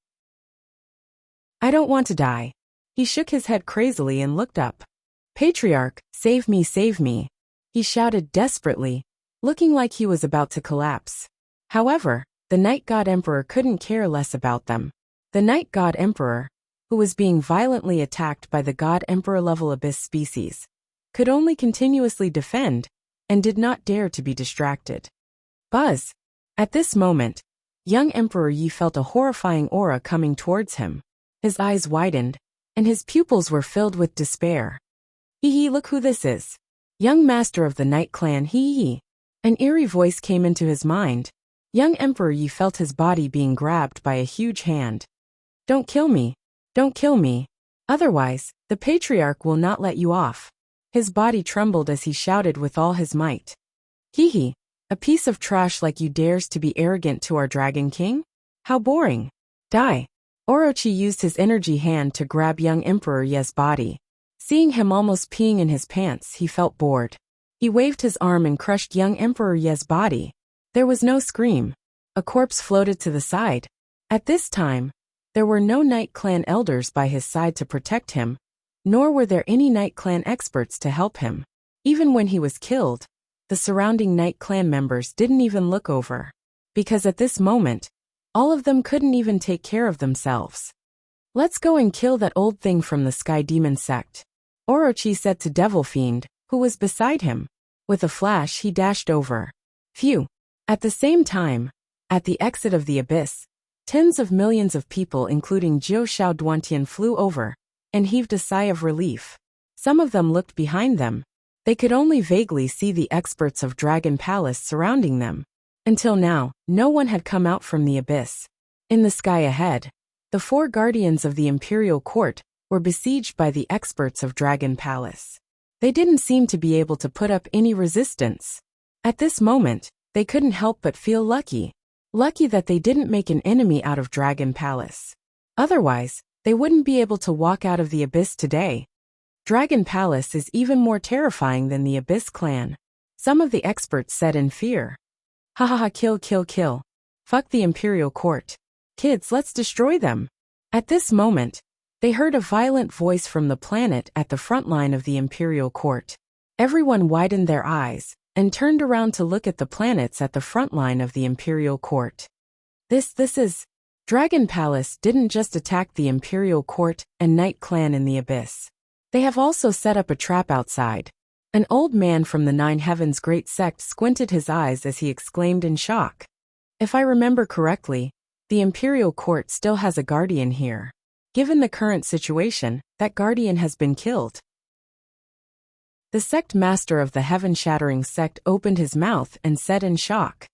I don't want to die. He shook his head crazily and looked up. Patriarch, save me, save me. He shouted desperately, looking like he was about to collapse. However, the Night God Emperor couldn't care less about them. The Night God Emperor, who was being violently attacked by the God Emperor-level Abyss species, could only continuously defend, and did not dare to be distracted. Buzz! At this moment, young Emperor Yi felt a horrifying aura coming towards him. His eyes widened, and his pupils were filled with despair. Hee, look who this is. Young master of the Night Clan, hee. An eerie voice came into his mind. Young Emperor Yi felt his body being grabbed by a huge hand. Don't kill me. Don't kill me. Otherwise, the Patriarch will not let you off. His body trembled as he shouted with all his might. Hee, a piece of trash like you dares to be arrogant to our Dragon King? How boring. Die. Orochi used his energy hand to grab young Emperor Ye's body. Seeing him almost peeing in his pants, he felt bored. He waved his arm and crushed young Emperor Ye's body. There was no scream. A corpse floated to the side. At this time, there were no Night Clan elders by his side to protect him, nor were there any Night Clan experts to help him. Even when he was killed, the surrounding Night Clan members didn't even look over. Because at this moment, all of them couldn't even take care of themselves. Let's go and kill that old thing from the Sky Demon Sect, Orochi said to Devil Fiend, who was beside him. With a flash he dashed over. Phew! At the same time, at the exit of the abyss, tens of millions of people including Jiu Shao Duantian flew over, and heaved a sigh of relief. Some of them looked behind them. They could only vaguely see the experts of Dragon Palace surrounding them. Until now, no one had come out from the abyss. In the sky ahead, the four guardians of the Imperial Court were besieged by the experts of Dragon Palace. They didn't seem to be able to put up any resistance. At this moment, they couldn't help but feel lucky. Lucky that they didn't make an enemy out of Dragon Palace. Otherwise, they wouldn't be able to walk out of the abyss today. Dragon Palace is even more terrifying than the Abyss Clan, some of the experts said in fear. Ha ha ha, kill, kill, kill. Fuck the Imperial Court. Kids, let's destroy them. At this moment, they heard a violent voice from the planet at the front line of the Imperial Court. Everyone widened their eyes and turned around to look at the planets at the front line of the Imperial Court. This is... Dragon Palace didn't just attack the Imperial Court and Night Clan in the Abyss. They have also set up a trap outside. An old man from the Nine Heavens Great Sect squinted his eyes as he exclaimed in shock. If I remember correctly, the Imperial Court still has a guardian here. Given the current situation, that guardian has been killed. The sect master of the heaven-shattering sect opened his mouth and said in shock.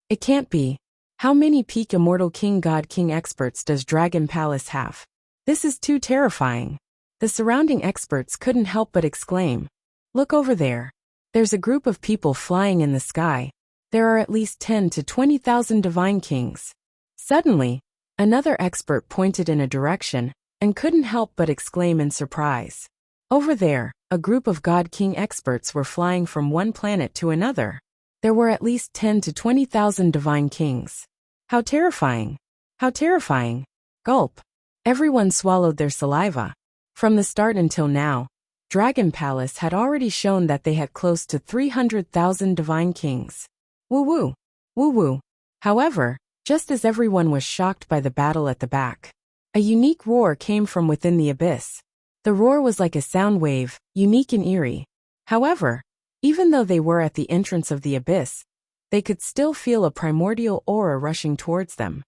It can't be. How many peak immortal king god king experts does Dragon Palace have? This is too terrifying. The surrounding experts couldn't help but exclaim. Look over there. There's a group of people flying in the sky. There are at least 10 to 20,000 divine kings. Suddenly, another expert pointed in a direction and couldn't help but exclaim in surprise. Over there, a group of God King experts were flying from one planet to another. There were at least 10 to 20,000 divine kings. How terrifying! How terrifying! Gulp. Everyone swallowed their saliva. From the start until now, Dragon Palace had already shown that they had close to 300,000 divine kings. Woo-woo! Woo-woo! However, just as everyone was shocked by the battle at the back, a unique roar came from within the abyss. The roar was like a sound wave, unique and eerie. However, even though they were at the entrance of the abyss, they could still feel a primordial aura rushing towards them.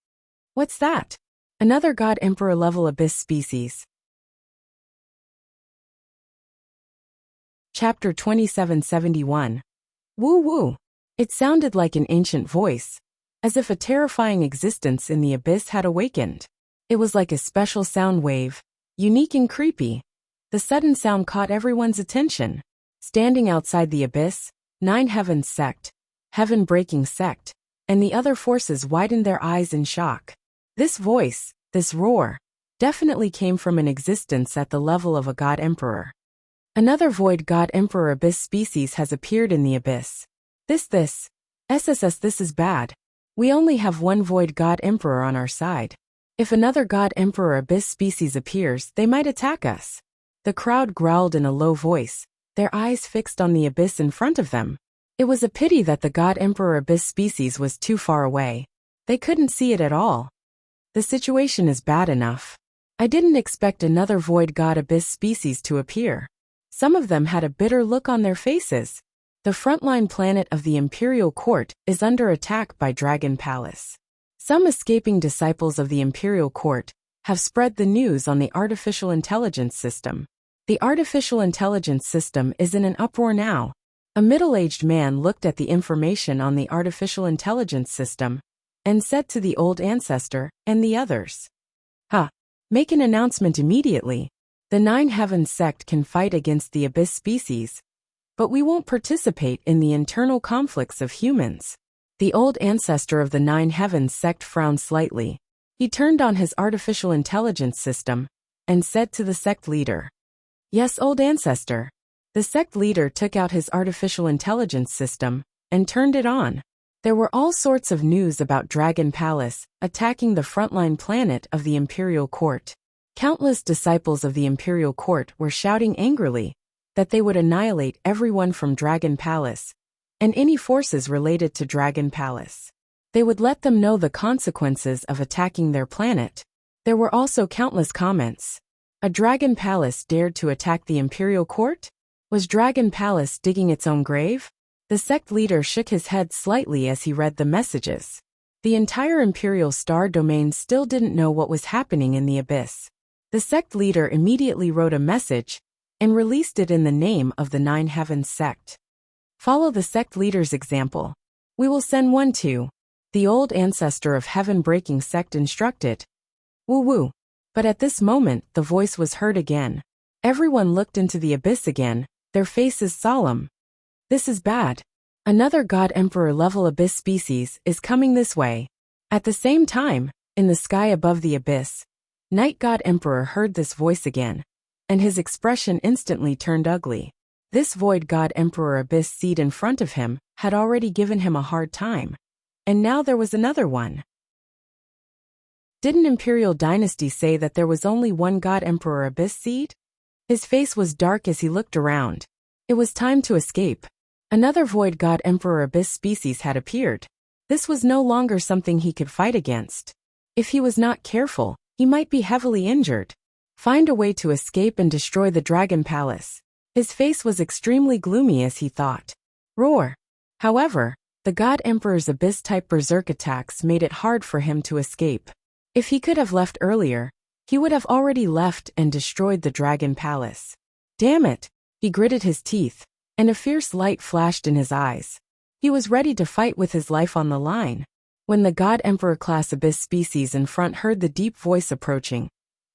What's that? Another God Emperor level abyss species. Chapter 2771. Woo-woo! It sounded like an ancient voice, as if a terrifying existence in the abyss had awakened. It was like a special sound wave, unique and creepy. The sudden sound caught everyone's attention. Standing outside the abyss, Nine Heavens Sect, Heaven-Breaking Sect, and the other forces widened their eyes in shock. This voice, this roar, definitely came from an existence at the level of a God Emperor. Another Void God Emperor Abyss species has appeared in the abyss. This is bad. We only have one Void God Emperor on our side. If another God Emperor Abyss species appears, they might attack us. The crowd growled in a low voice, their eyes fixed on the abyss in front of them. It was a pity that the God Emperor Abyss species was too far away. They couldn't see it at all. The situation is bad enough. I didn't expect another Void God Abyss species to appear. Some of them had a bitter look on their faces. The frontline planet of the Imperial Court is under attack by Dragon Palace. Some escaping disciples of the Imperial Court have spread the news on the artificial intelligence system. The artificial intelligence system is in an uproar now. A middle-aged man looked at the information on the artificial intelligence system and said to the old ancestor and the others, make an announcement immediately. The Nine Heavens Sect can fight against the Abyss species, but we won't participate in the internal conflicts of humans. The old ancestor of the Nine Heavens Sect frowned slightly. He turned on his artificial intelligence system and said to the sect leader, Yes, old ancestor. The sect leader took out his artificial intelligence system and turned it on. There were all sorts of news about Dragon Palace attacking the frontline planet of the Imperial Court. Countless disciples of the Imperial Court were shouting angrily that they would annihilate everyone from Dragon Palace and any forces related to Dragon Palace. They would let them know the consequences of attacking their planet. There were also countless comments. A Dragon Palace dared to attack the Imperial Court? Was Dragon Palace digging its own grave? The sect leader shook his head slightly as he read the messages. The entire Imperial Star Domain still didn't know what was happening in the abyss. The sect leader immediately wrote a message and released it in the name of the Nine Heavens Sect. Follow the sect leader's example. We will send one too. The old ancestor of Heaven-Breaking Sect instructed. Woo-woo. But at this moment, the voice was heard again. Everyone looked into the abyss again, their faces solemn. This is bad. Another God Emperor level abyss species is coming this way. At the same time, in the sky above the abyss, Night God Emperor heard this voice again, and his expression instantly turned ugly. This Void God Emperor Abyss seed in front of him had already given him a hard time. And now there was another one. Didn't Imperial Dynasty say that there was only one God Emperor Abyss seed? His face was dark as he looked around. It was time to escape. Another Void God Emperor Abyss species had appeared. This was no longer something he could fight against. If he was not careful, he might be heavily injured. Find a way to escape and destroy the Dragon Palace. His face was extremely gloomy as he thought. Roar! However, the God Emperor's Abyss-type berserk attacks made it hard for him to escape. If he could have left earlier, he would have already left and destroyed the Dragon Palace. Damn it! He gritted his teeth, and a fierce light flashed in his eyes. He was ready to fight with his life on the line. When the God Emperor-class Abyss species in front heard the deep voice approaching,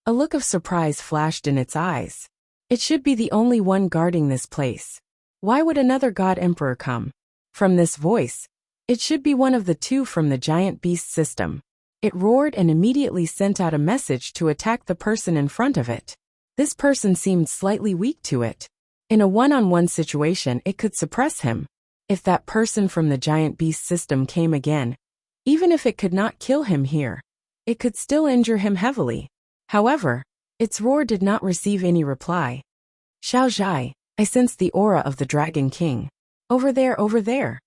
a look of surprise flashed in its eyes. It should be the only one guarding this place. Why would another God Emperor come? From this voice, it should be one of the two from the giant beast system. It roared and immediately sent out a message to attack the person in front of it. This person seemed slightly weak to it. In a one-on-one situation, it could suppress him. If that person from the giant beast system came again, even if it could not kill him here, it could still injure him heavily. However, its roar did not receive any reply. Xiao Zhai, I sensed the aura of the Dragon King. Over there, over there.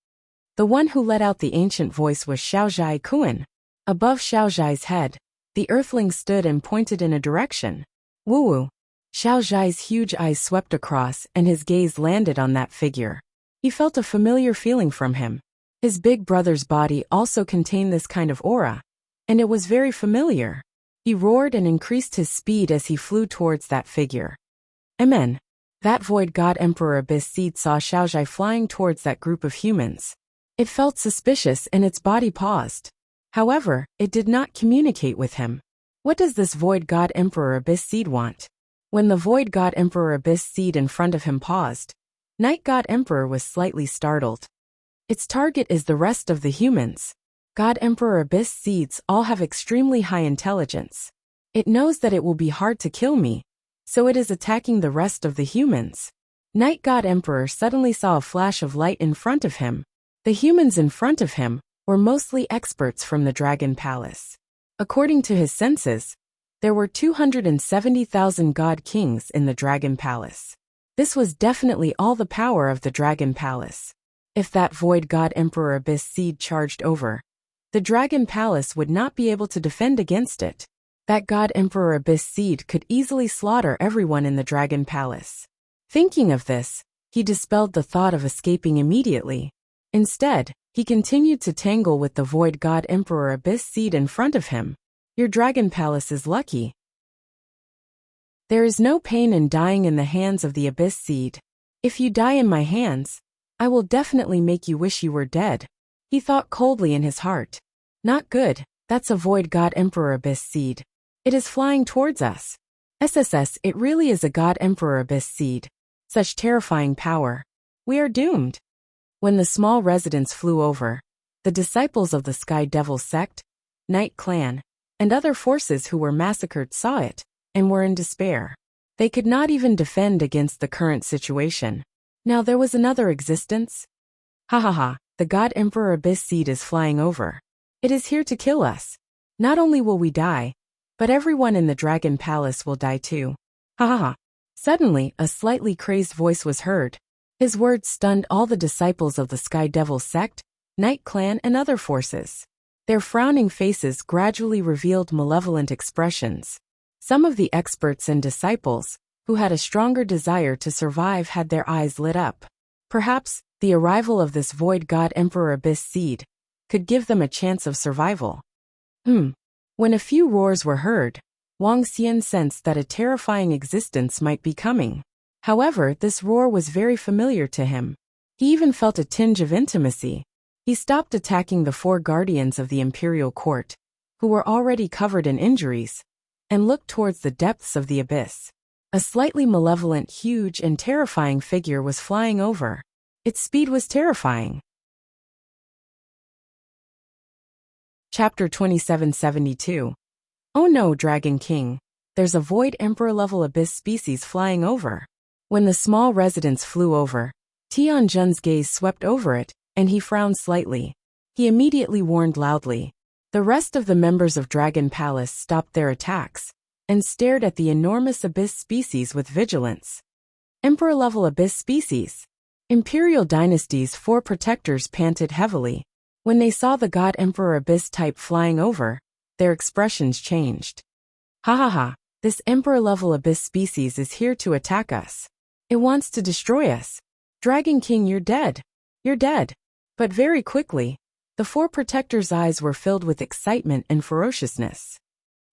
The one who let out the ancient voice was Xiao Zhai Kuan. Above Xiao Zhai's head, the earthling stood and pointed in a direction. Woo-woo. Xiao Zhai's huge eyes swept across and his gaze landed on that figure. He felt a familiar feeling from him. His big brother's body also contained this kind of aura, and it was very familiar. He roared and increased his speed as he flew towards that figure. Amen. That Void God Emperor Abyss Seed saw Xiao Zhai flying towards that group of humans. It felt suspicious and its body paused. However, it did not communicate with him. What does this Void God Emperor Abyss Seed want? When the Void God Emperor Abyss Seed in front of him paused, Night God Emperor was slightly startled. Its target is the rest of the humans. God Emperor Abyss Seeds all have extremely high intelligence. It knows that it will be hard to kill me, so it is attacking the rest of the humans. Night God Emperor suddenly saw a flash of light in front of him. The humans in front of him were mostly experts from the Dragon Palace. According to his senses, there were 270,000 God Kings in the Dragon Palace. This was definitely all the power of the Dragon Palace. If that Void God Emperor Abyss Seed charged over, the Dragon Palace would not be able to defend against it. That God Emperor Abyss Seed could easily slaughter everyone in the Dragon Palace. Thinking of this, he dispelled the thought of escaping immediately. Instead, he continued to tangle with the Void God Emperor Abyss Seed in front of him. Your Dragon Palace is lucky. There is no pain in dying in the hands of the Abyss Seed. If you die in my hands, I will definitely make you wish you were dead. He thought coldly in his heart. Not good, that's a Void God Emperor Abyss Seed. It is flying towards us. SSS, it really is a God Emperor Abyss Seed. Such terrifying power. We are doomed. When the small residents flew over, the disciples of the Sky Devil sect, Night Clan, and other forces who were massacred saw it, and were in despair. They could not even defend against the current situation. Now there was another existence? Ha ha ha, the God Emperor Abyss Seed is flying over. It is here to kill us. Not only will we die, but everyone in the Dragon Palace will die too. Ha ha ha. Suddenly, a slightly crazed voice was heard. His words stunned all the disciples of the Sky Devil sect, Night Clan and other forces. Their frowning faces gradually revealed malevolent expressions. Some of the experts and disciples, who had a stronger desire to survive, had their eyes lit up. Perhaps, the arrival of this Void God Emperor Abyss Seed could give them a chance of survival. When a few roars were heard, Wang Xian sensed that a terrifying existence might be coming. However, this roar was very familiar to him. He even felt a tinge of intimacy. He stopped attacking the 4 guardians of the imperial court, who were already covered in injuries, and looked towards the depths of the abyss. A slightly malevolent, huge, and terrifying figure was flying over. Its speed was terrifying. Chapter 2772. Oh no, Dragon King. There's a Void Emperor-level abyss species flying over. When the small residents flew over, Tianjun's gaze swept over it, and he frowned slightly. He immediately warned loudly. The rest of the members of Dragon Palace stopped their attacks, and stared at the enormous abyss species with vigilance. Emperor-level abyss species. Imperial Dynasty's 4 protectors panted heavily. When they saw the God Emperor Abyss type flying over, their expressions changed. Ha ha ha, This Emperor-level abyss species is here to attack us. It wants to destroy us. Dragon King, you're dead. You're dead. But very quickly, the four protectors' eyes were filled with excitement and ferociousness.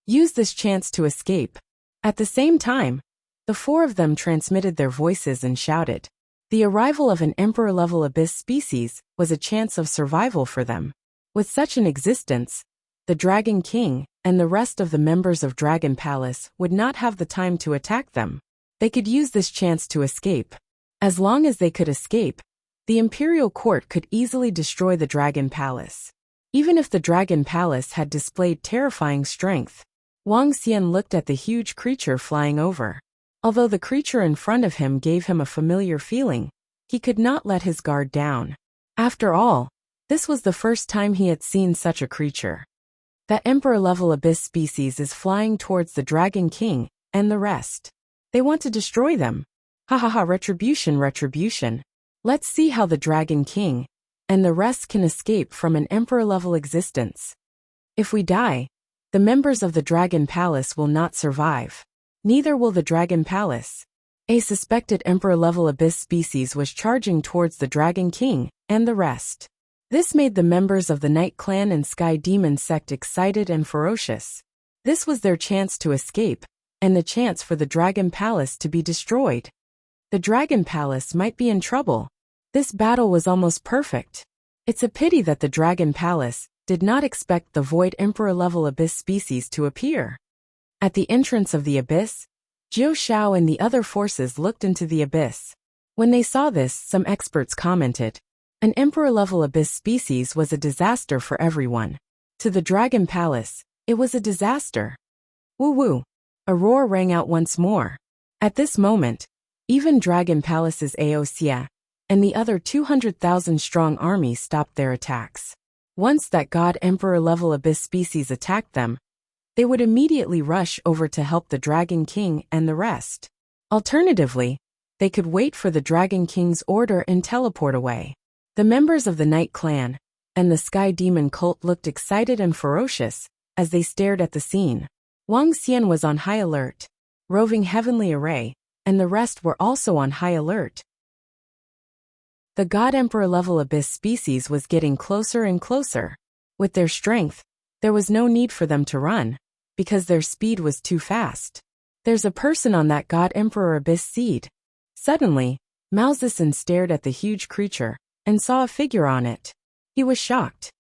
Use this chance to escape. At the same time, the four of them transmitted their voices and shouted. The arrival of an Emperor-level abyss species was a chance of survival for them. With such an existence, the Dragon King and the rest of the members of Dragon Palace would not have the time to attack them. They could use this chance to escape. As long as they could escape, the Imperial Court could easily destroy the Dragon Palace. Even if the Dragon Palace had displayed terrifying strength, Wang Xian looked at the huge creature flying over. Although the creature in front of him gave him a familiar feeling, he could not let his guard down. After all, this was the first time he had seen such a creature. That Emperor-level abyss species is flying towards the Dragon King and the rest. They want to destroy them. Ha ha ha, retribution, retribution. Let's see how the Dragon King and the rest can escape from an Emperor-level existence. If we die, the members of the Dragon Palace will not survive. Neither will the Dragon Palace. A suspected Emperor-level abyss species was charging towards the Dragon King and the rest. This made the members of the Night Clan and Sky Demon sect excited and ferocious. This was their chance to escape, and the chance for the Dragon Palace to be destroyed. The Dragon Palace might be in trouble. This battle was almost perfect. It's a pity that the Dragon Palace did not expect the Void Emperor-level abyss species to appear. At the entrance of the abyss, Jiu Shao and the other forces looked into the abyss. When they saw this, some experts commented, an Emperor-level abyss species was a disaster for everyone. To the Dragon Palace, it was a disaster. Woo woo! A roar rang out once more. At this moment, even Dragon Palace's Wuxia and the other 200,000 strong army stopped their attacks. Once that God Emperor-level abyss species attacked them, they would immediately rush over to help the Dragon King and the rest. Alternatively, they could wait for the Dragon King's order and teleport away. The members of the Night Clan and the Sky Demon cult looked excited and ferocious as they stared at the scene. Wang Xian was on high alert. Roving Heavenly Array and the rest were also on high alert. The God Emperor-level abyss species was getting closer and closer. With their strength, there was no need for them to run, because their speed was too fast. There's a person on that God Emperor abyss seed. Suddenly, Mao Zedong stared at the huge creature and saw a figure on it. He was shocked.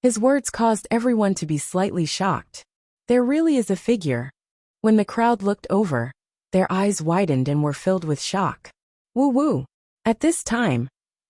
His words caused everyone to be slightly shocked. There really is a figure. When the crowd looked over, their eyes widened and were filled with shock. Woo woo! At this time,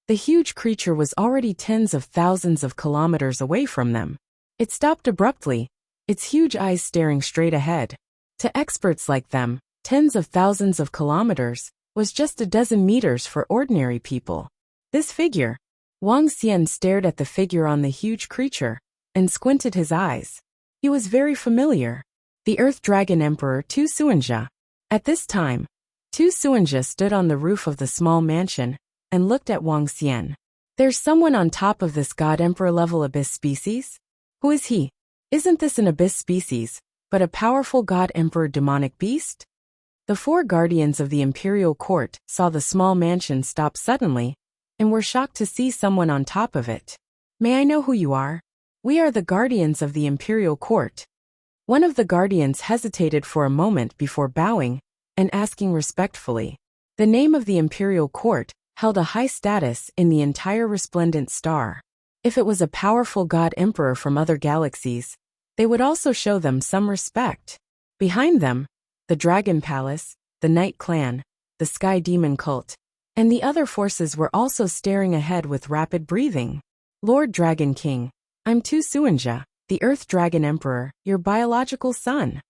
the huge creature was already tens of thousands of kilometers away from them. It stopped abruptly, its huge eyes staring straight ahead. To experts like them, tens of thousands of kilometers was just a dozen meters for ordinary people. This figure. Wang Xian stared at the figure on the huge creature and squinted his eyes. He was very familiar. The Earth Dragon Emperor Tu Suanja. At this time, Tu Suanja stood on the roof of the small mansion and looked at Wang Xian. There's someone on top of this God Emperor-level abyss species? Who is he? Isn't this an abyss species, but a powerful God Emperor demonic beast? The four guardians of the Imperial Court saw the small mansion stop suddenly and were shocked to see someone on top of it. May I know who you are? We are the guardians of the Imperial Court. One of the guardians hesitated for a moment before bowing and asking respectfully. The name of the Imperial Court held a high status in the entire resplendent star. If it was a powerful God Emperor from other galaxies, they would also show them some respect. Behind them, the Dragon Palace, the Night Clan, the Sky Demon cult, and the other forces were also staring ahead with rapid breathing. Lord Dragon King, I'm Tu Suanja, the Earth Dragon Emperor, your biological son.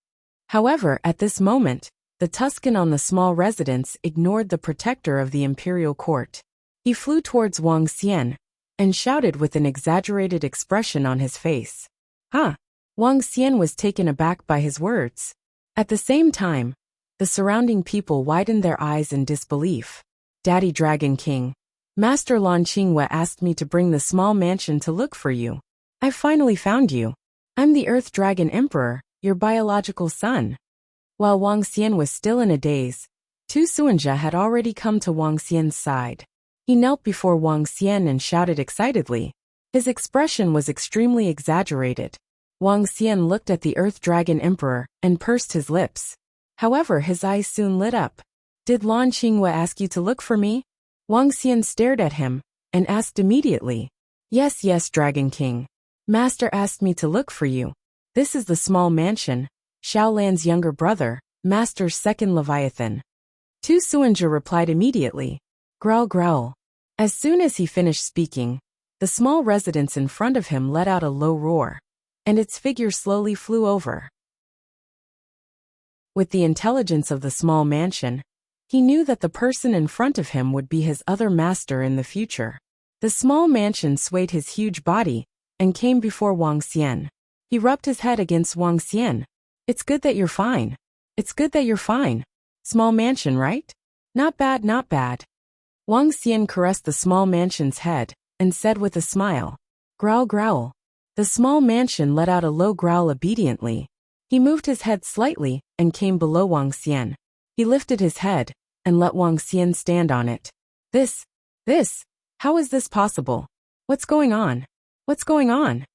However, at this moment, the Tuscan on the small residence ignored the protector of the Imperial Court. He flew towards Wang Xian and shouted with an exaggerated expression on his face. Huh? Wang Xian was taken aback by his words. At the same time, the surrounding people widened their eyes in disbelief. Daddy Dragon King, Master Lan Qingwe asked me to bring the small mansion to look for you. I finally found you. I'm the Earth Dragon Emperor, your biological son. While Wang Xian was still in a daze, Tu Suanja had already come to Wang Xian's side. He knelt before Wang Xian and shouted excitedly. His expression was extremely exaggerated. Wang Xian looked at the Earth Dragon Emperor and pursed his lips. However, his eyes soon lit up. Did Lan Qinghua ask you to look for me? Wang Xian stared at him and asked immediately. Yes, Dragon King. Master asked me to look for you. This is the small mansion, Xiaolan's younger brother, Master's second Leviathan. Tu Suanja replied immediately. Growl, growl. As soon as he finished speaking, the small residence in front of him let out a low roar, and its figure slowly flew over. With the intelligence of the small mansion, he knew that the person in front of him would be his other master in the future. The small mansion swayed his huge body and came before Wang Xian. He rubbed his head against Wang Xian. It's good that you're fine. It's good that you're fine. Small mansion, right? Not bad, not bad. Wang Xian caressed the small mansion's head and said with a smile. Growl, growl. The small mansion let out a low growl obediently. He moved his head slightly and came below Wang Xian. He lifted his head and let Wang Xian stand on it. This, how is this possible? What's going on? What's going on?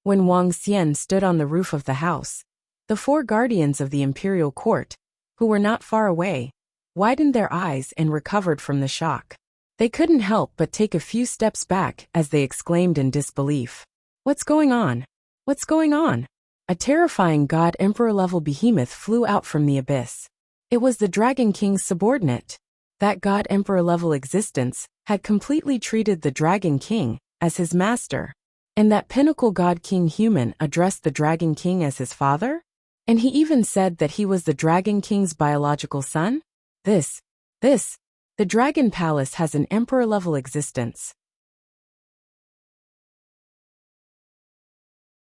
When Wang Xian stood on the roof of the house, the 4 guardians of the imperial court, who were not far away, widened their eyes and recovered from the shock. They couldn't help but take a few steps back as they exclaimed in disbelief. What's going on? What's going on? A terrifying God Emperor-level behemoth flew out from the abyss. It was the Dragon King's subordinate. That God Emperor-level existence had completely treated the Dragon King as his master, and that pinnacle God King human addressed the Dragon King as his father? And he even said that he was the Dragon King's biological son? The Dragon Palace has an Emperor-level existence.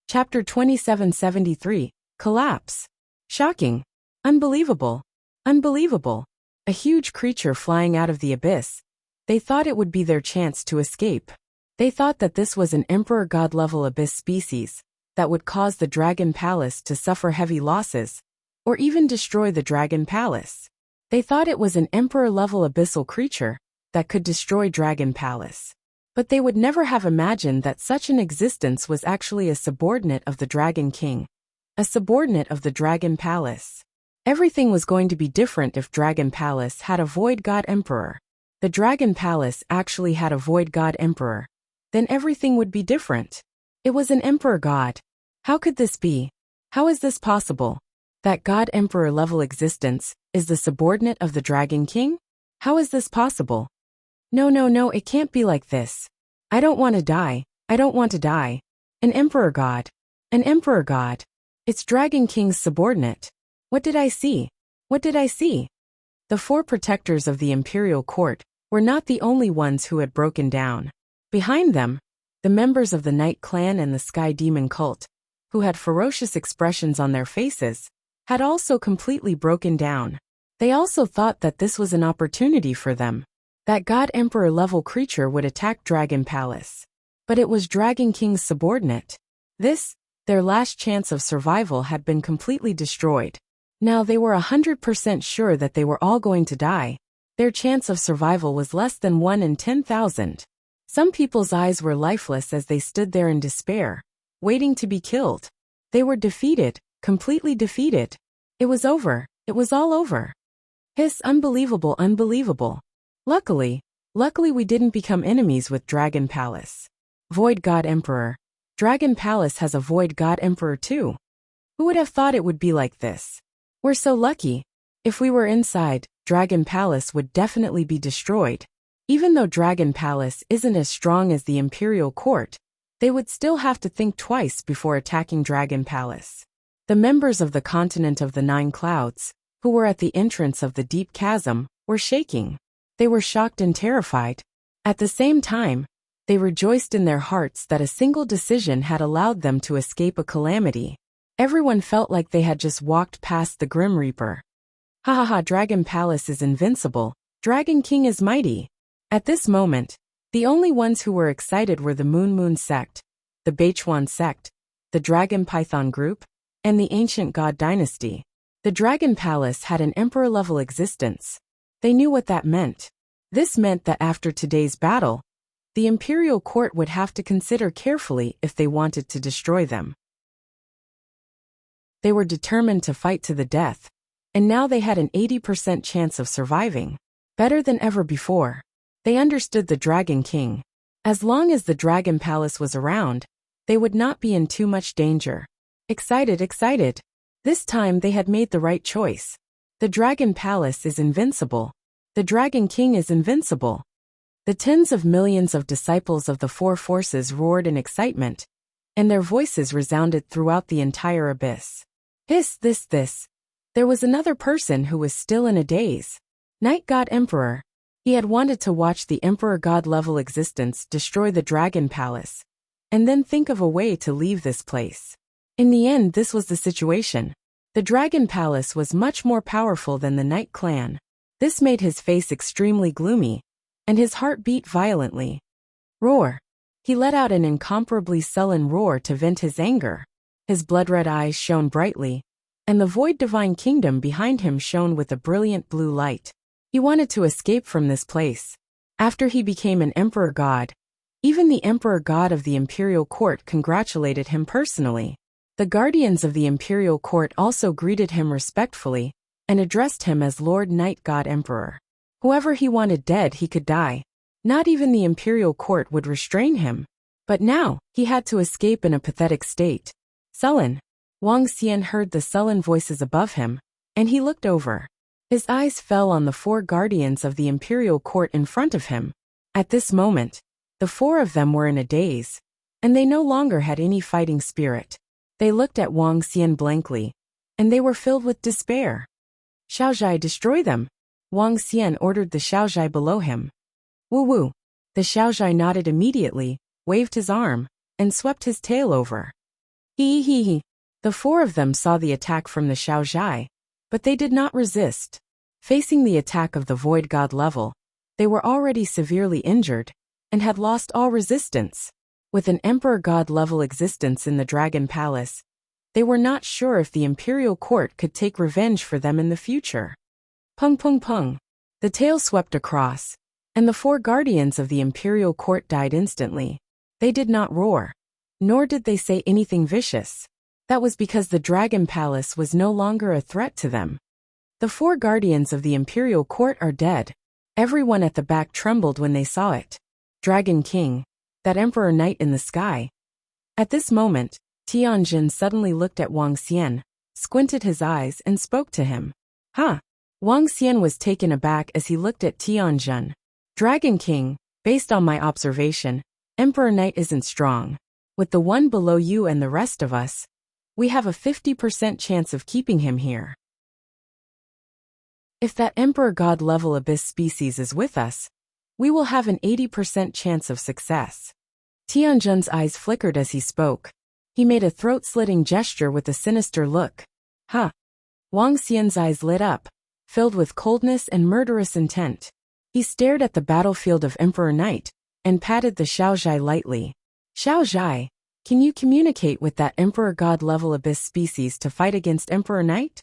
Chapter 2773, Collapse. Shocking. Unbelievable. Unbelievable. A huge creature flying out of the abyss. They thought it would be their chance to escape. They thought that this was an Emperor God-level abyss species that would cause the Dragon Palace to suffer heavy losses, or even destroy the Dragon Palace. They thought it was an Emperor-level abyssal creature that could destroy Dragon Palace. But they would never have imagined that such an existence was actually a subordinate of the Dragon King, a subordinate of the Dragon Palace. Everything was going to be different if Dragon Palace had a Void God Emperor. The Dragon Palace actually had a Void God Emperor. Then everything would be different. It was an Emperor God. How could this be? How is this possible? That God Emperor level existence is the subordinate of the Dragon King? How is this possible? No, it can't be like this. I don't want to die. I don't want to die. An Emperor God. An Emperor God. It's Dragon King's subordinate. What did I see? What did I see? The 4 protectors of the imperial court were not the only ones who had broken down. Behind them, the members of the Night Clan and the Sky Demon cult, who had ferocious expressions on their faces, had also completely broken down. They also thought that this was an opportunity for them. That God Emperor level creature would attack Dragon Palace. But it was Dragon King's subordinate. This, their last chance of survival, had been completely destroyed. Now they were 100% sure that they were all going to die. Their chance of survival was less than 1 in 10,000. Some people's eyes were lifeless as they stood there in despair, waiting to be killed. They were defeated, completely defeated. It was over. It was all over. Hiss, unbelievable, unbelievable. Luckily we didn't become enemies with Dragon Palace. Void God Emperor. Dragon Palace has a Void God Emperor too. Who would have thought it would be like this? We're so lucky. If we were inside, Dragon Palace would definitely be destroyed. Even though Dragon Palace isn't as strong as the Imperial Court, they would still have to think twice before attacking Dragon Palace. The members of the Continent of the 9 Clouds, who were at the entrance of the deep chasm, were shaking. They were shocked and terrified. At the same time, they rejoiced in their hearts that a single decision had allowed them to escape a calamity. Everyone felt like they had just walked past the Grim Reaper. Ha, Dragon Palace is invincible. Dragon King is mighty. At this moment, the only ones who were excited were the Moon sect, the Beichuan sect, the Dragon Python group, and the Ancient God Dynasty. The Dragon Palace had an emperor-level existence. They knew what that meant. This meant that after today's battle, the imperial court would have to consider carefully if they wanted to destroy them. They were determined to fight to the death, and now they had an 80% chance of surviving. Better than ever before. They understood the Dragon King. As long as the Dragon Palace was around, they would not be in too much danger. Excited. This time they had made the right choice. The Dragon Palace is invincible. The Dragon King is invincible. The tens of millions of disciples of the four forces roared in excitement, and their voices resounded throughout the entire abyss. Hiss, this. There was another person who was still in a daze. Night God Emperor. He had wanted to watch the Emperor God-level existence destroy the Dragon Palace, and then think of a way to leave this place. In the end, this was the situation. The Dragon Palace was much more powerful than the Night Clan. This made his face extremely gloomy, and his heart beat violently. Roar. He let out an incomparably sullen roar to vent his anger. His blood-red eyes shone brightly, and the void divine kingdom behind him shone with a brilliant blue light. He wanted to escape from this place. After he became an emperor god, even the emperor god of the imperial court congratulated him personally. The guardians of the imperial court also greeted him respectfully and addressed him as Lord Night God Emperor. Whoever he wanted dead, he could die. Not even the imperial court would restrain him. But now, he had to escape in a pathetic state. Sullen. Wang Xian heard the sullen voices above him, and he looked over. His eyes fell on the four guardians of the imperial court in front of him. At this moment, the four of them were in a daze, and they no longer had any fighting spirit. They looked at Wang Xian blankly, and they were filled with despair. Xiaozhai, destroy them. Wang Xian ordered the Xiaozhai below him. Woo. The Xiaozhai nodded immediately, waved his arm, and swept his tail over. He. The four of them saw the attack from the Xiaozhai, but they did not resist. Facing the attack of the Void God level, they were already severely injured and had lost all resistance. With an Emperor God level existence in the Dragon Palace, they were not sure if the Imperial Court could take revenge for them in the future. Pung. The tail swept across, and the four guardians of the Imperial Court died instantly. They did not roar, nor did they say anything vicious. That was because the Dragon Palace was no longer a threat to them. The four guardians of the Imperial Court are dead. Everyone at the back trembled when they saw it. Dragon King, that Emperor Knight in the sky. At this moment, Tianjin suddenly looked at Wang Xian, squinted his eyes and spoke to him. Huh? Wang Xian was taken aback as he looked at Tianjin. Dragon King, based on my observation, Emperor Knight isn't strong. With the one below you and the rest of us, we have a 50% chance of keeping him here. If that Emperor God level abyss species is with us, we will have an 80% chance of success. Tianjin's eyes flickered as he spoke. He made a throat-slitting gesture with a sinister look. Huh? Wang Xian's eyes lit up, filled with coldness and murderous intent. He stared at the battlefield of Emperor Knight and patted the Xiaozhai lightly. Xiaozhai, can you communicate with that Emperor God level abyss species to fight against Emperor Knight?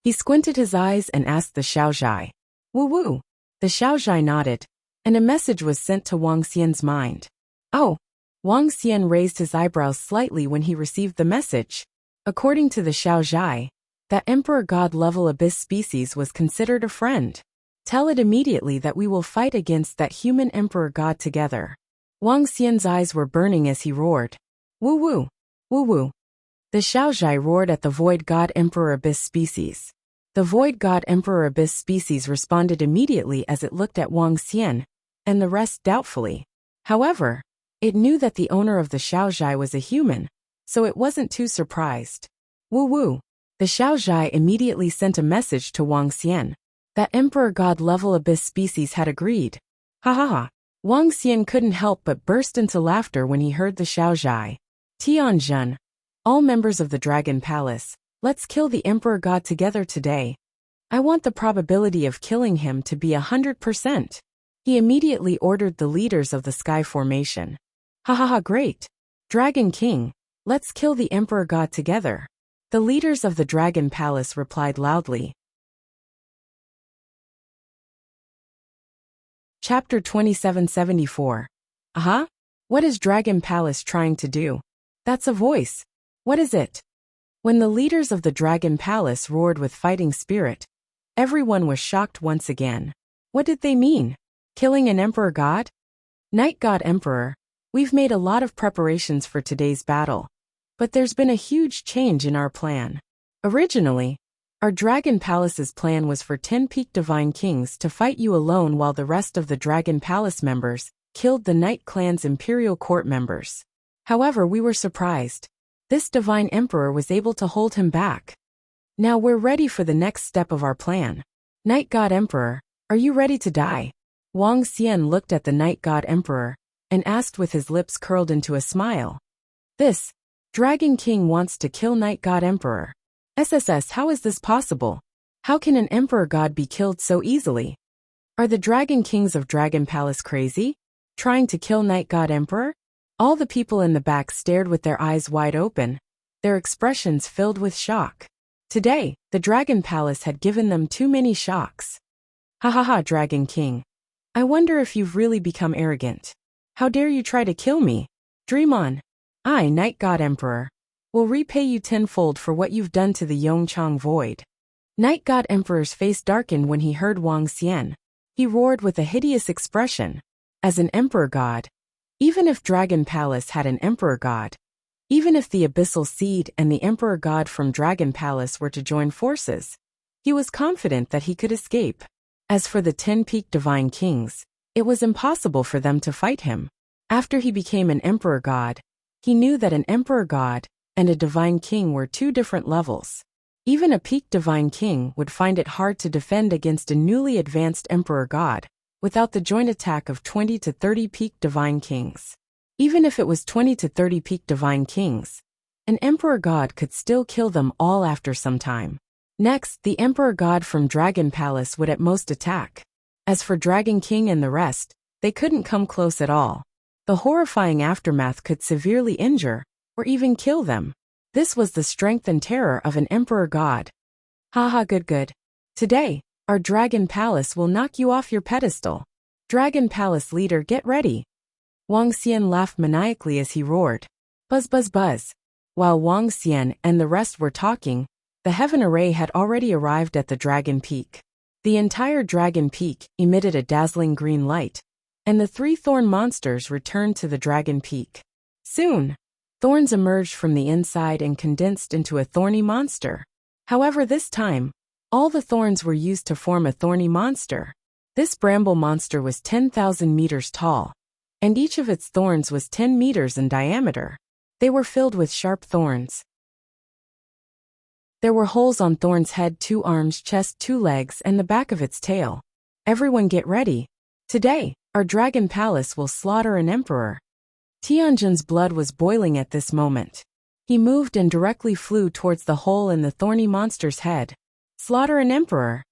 He squinted his eyes and asked the Xiaozhai. Woo. The Xiaozhai nodded, and a message was sent to Wang Xian's mind. Oh. Wang Xian raised his eyebrows slightly when he received the message. According to the Xiaozhai, that Emperor God level abyss species was considered a friend. Tell it immediately that we will fight against that human Emperor God together. Wang Xian's eyes were burning as he roared. Woo. The Xiaozhai roared at the Void God Emperor Abyss species. The Void God Emperor Abyss species responded immediately as it looked at Wang Xian, and the rest doubtfully. However, it knew that the owner of the Xiaozhai was a human, so it wasn't too surprised. Woo. The Xiaozhai immediately sent a message to Wang Xian. That Emperor God level abyss species had agreed. Ha. Wang Xian couldn't help but burst into laughter when he heard the Xiaozhai. Tianjin, all members of the Dragon Palace, let's kill the Emperor God together today. I want the probability of killing him to be 100%. He immediately ordered the leaders of the Sky Formation. Ha, great. Dragon King, let's kill the Emperor God together. The leaders of the Dragon Palace replied loudly. Chapter 2774. Uh-huh. What is Dragon Palace trying to do? That's a voice. What is it? When the leaders of the Dragon Palace roared with fighting spirit, everyone was shocked once again. What did they mean? Killing an Emperor God? Night God Emperor, we've made a lot of preparations for today's battle. But there's been a huge change in our plan. Originally, our Dragon Palace's plan was for 10 peak divine kings to fight you alone while the rest of the Dragon Palace members killed the Night Clan's Imperial Court members. However, we were surprised. This divine emperor was able to hold him back. Now we're ready for the next step of our plan. Night God Emperor, are you ready to die? Wang Xian looked at the Night God Emperor and asked with his lips curled into a smile. This Dragon King wants to kill Night God Emperor. SSS, how is this possible? How can an Emperor God be killed so easily? Are the Dragon Kings of Dragon Palace crazy? Trying to kill Night God Emperor? All the people in the back stared with their eyes wide open, their expressions filled with shock. Today, the Dragon Palace had given them too many shocks. Ha ha ha, Dragon King. I wonder if you've really become arrogant. How dare you try to kill me? Dream on. I, Night God Emperor, will repay you tenfold for what you've done to the Yongchang Void. Night God Emperor's face darkened when he heard Wang Xian. He roared with a hideous expression. As an Emperor God, even if Dragon Palace had an Emperor God, even if the Abyssal Seed and the Emperor God from Dragon Palace were to join forces, he was confident that he could escape. As for the 10 peak divine kings, it was impossible for them to fight him. After he became an Emperor God, he knew that an Emperor God and a divine king were two different levels. Even a peak divine king would find it hard to defend against a newly advanced Emperor God without the joint attack of 20 to 30 peak divine kings. Even if it was 20 to 30 peak divine kings, an Emperor God could still kill them all after some time. Next, the Emperor God from Dragon Palace would at most attack. As for Dragon King and the rest, they couldn't come close at all. The horrifying aftermath could severely injure or even kill them. This was the strength and terror of an Emperor God. Haha, good. Today, our Dragon Palace will knock you off your pedestal. Dragon Palace leader, get ready. Wang Xian laughed maniacally as he roared. Buzz buzz buzz. While Wang Xian and the rest were talking, the heaven array had already arrived at the Dragon Peak. The entire Dragon Peak emitted a dazzling green light, and the 3 thorn monsters returned to the Dragon Peak. Soon, thorns emerged from the inside and condensed into a thorny monster. However, this time, all the thorns were used to form a thorny monster. This bramble monster was 10,000 meters tall, and each of its thorns was 10 meters in diameter. They were filled with sharp thorns. There were holes on Thorn's head, 2 arms, chest, 2 legs, and the back of its tail. Everyone get ready. Today, our Dragon Palace will slaughter an emperor. Tianjin's blood was boiling at this moment. He moved and directly flew towards the hole in the thorny monster's head. Slaughter an emperor.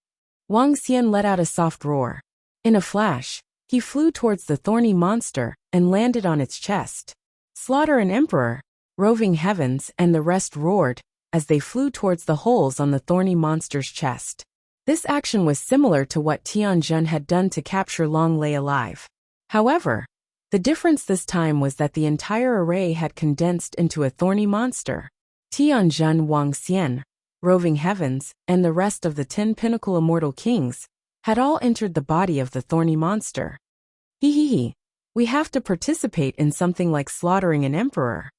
Wang Xian let out a soft roar. In a flash, he flew towards the thorny monster and landed on its chest. Slaughter an emperor. Roving Heavens and the rest roared as they flew towards the holes on the thorny monster's chest. This action was similar to what Tianjin had done to capture Long Lei alive. However, the difference this time was that the entire array had condensed into a thorny monster. Tianjin, Wang Xian, Roving Heavens, and the rest of the 10 pinnacle immortal kings had all entered the body of the thorny monster. Hee. We have to participate in something like slaughtering an emperor.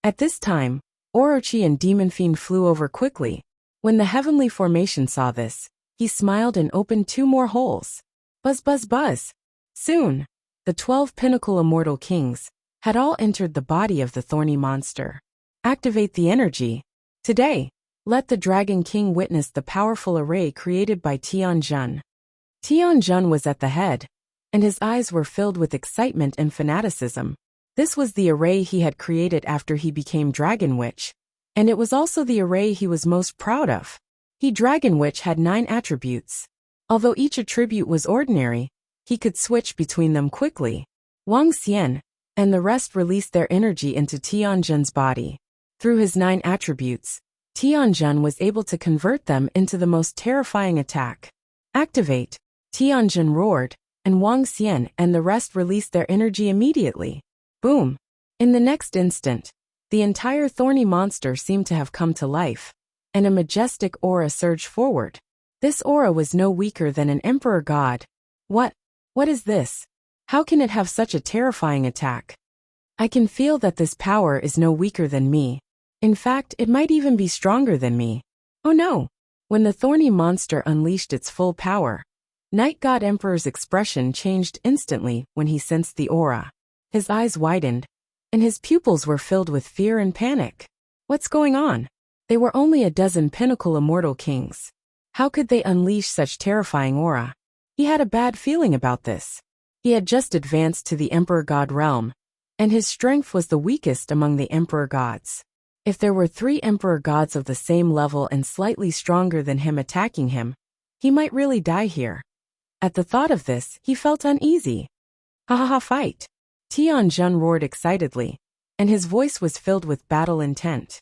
At this time, Orochi and Demon Fiend flew over quickly. When the heavenly formation saw this, he smiled and opened 2 more holes. Buzz buzz buzz. Soon, the 12 pinnacle immortal kings had all entered the body of the thorny monster. Activate the energy. Today, let the Dragon King witness the powerful array created by Tianjin. Tianjin was at the head, and his eyes were filled with excitement and fanaticism. This was the array he had created after he became Dragon Witch, and it was also the array he was most proud of. Dragon Witch had 9 attributes. Although each attribute was ordinary, he could switch between them quickly. Wang Xian and the rest released their energy into Tianjin's body. Through his 9 attributes, Tianjun was able to convert them into the most terrifying attack. Activate! Tianjun roared, and Wang Xian and the rest released their energy immediately. Boom! In the next instant, the entire thorny monster seemed to have come to life, and a majestic aura surged forward. This aura was no weaker than an emperor god. What is this? How can it have such a terrifying attack? I can feel that this power is no weaker than me. In fact, it might even be stronger than me. Oh no! When the thorny monster unleashed its full power, Night God Emperor's expression changed instantly when he sensed the aura. His eyes widened, and his pupils were filled with fear and panic. What's going on? They were only a dozen pinnacle immortal kings. How could they unleash such terrifying aura? He had a bad feeling about this. He had just advanced to the Emperor God realm, and his strength was the weakest among the Emperor gods. If there were 3 Emperor gods of the same level and slightly stronger than him attacking him, he might really die here. At the thought of this, he felt uneasy. Ha ha ha, fight! Tianjun roared excitedly, and his voice was filled with battle intent.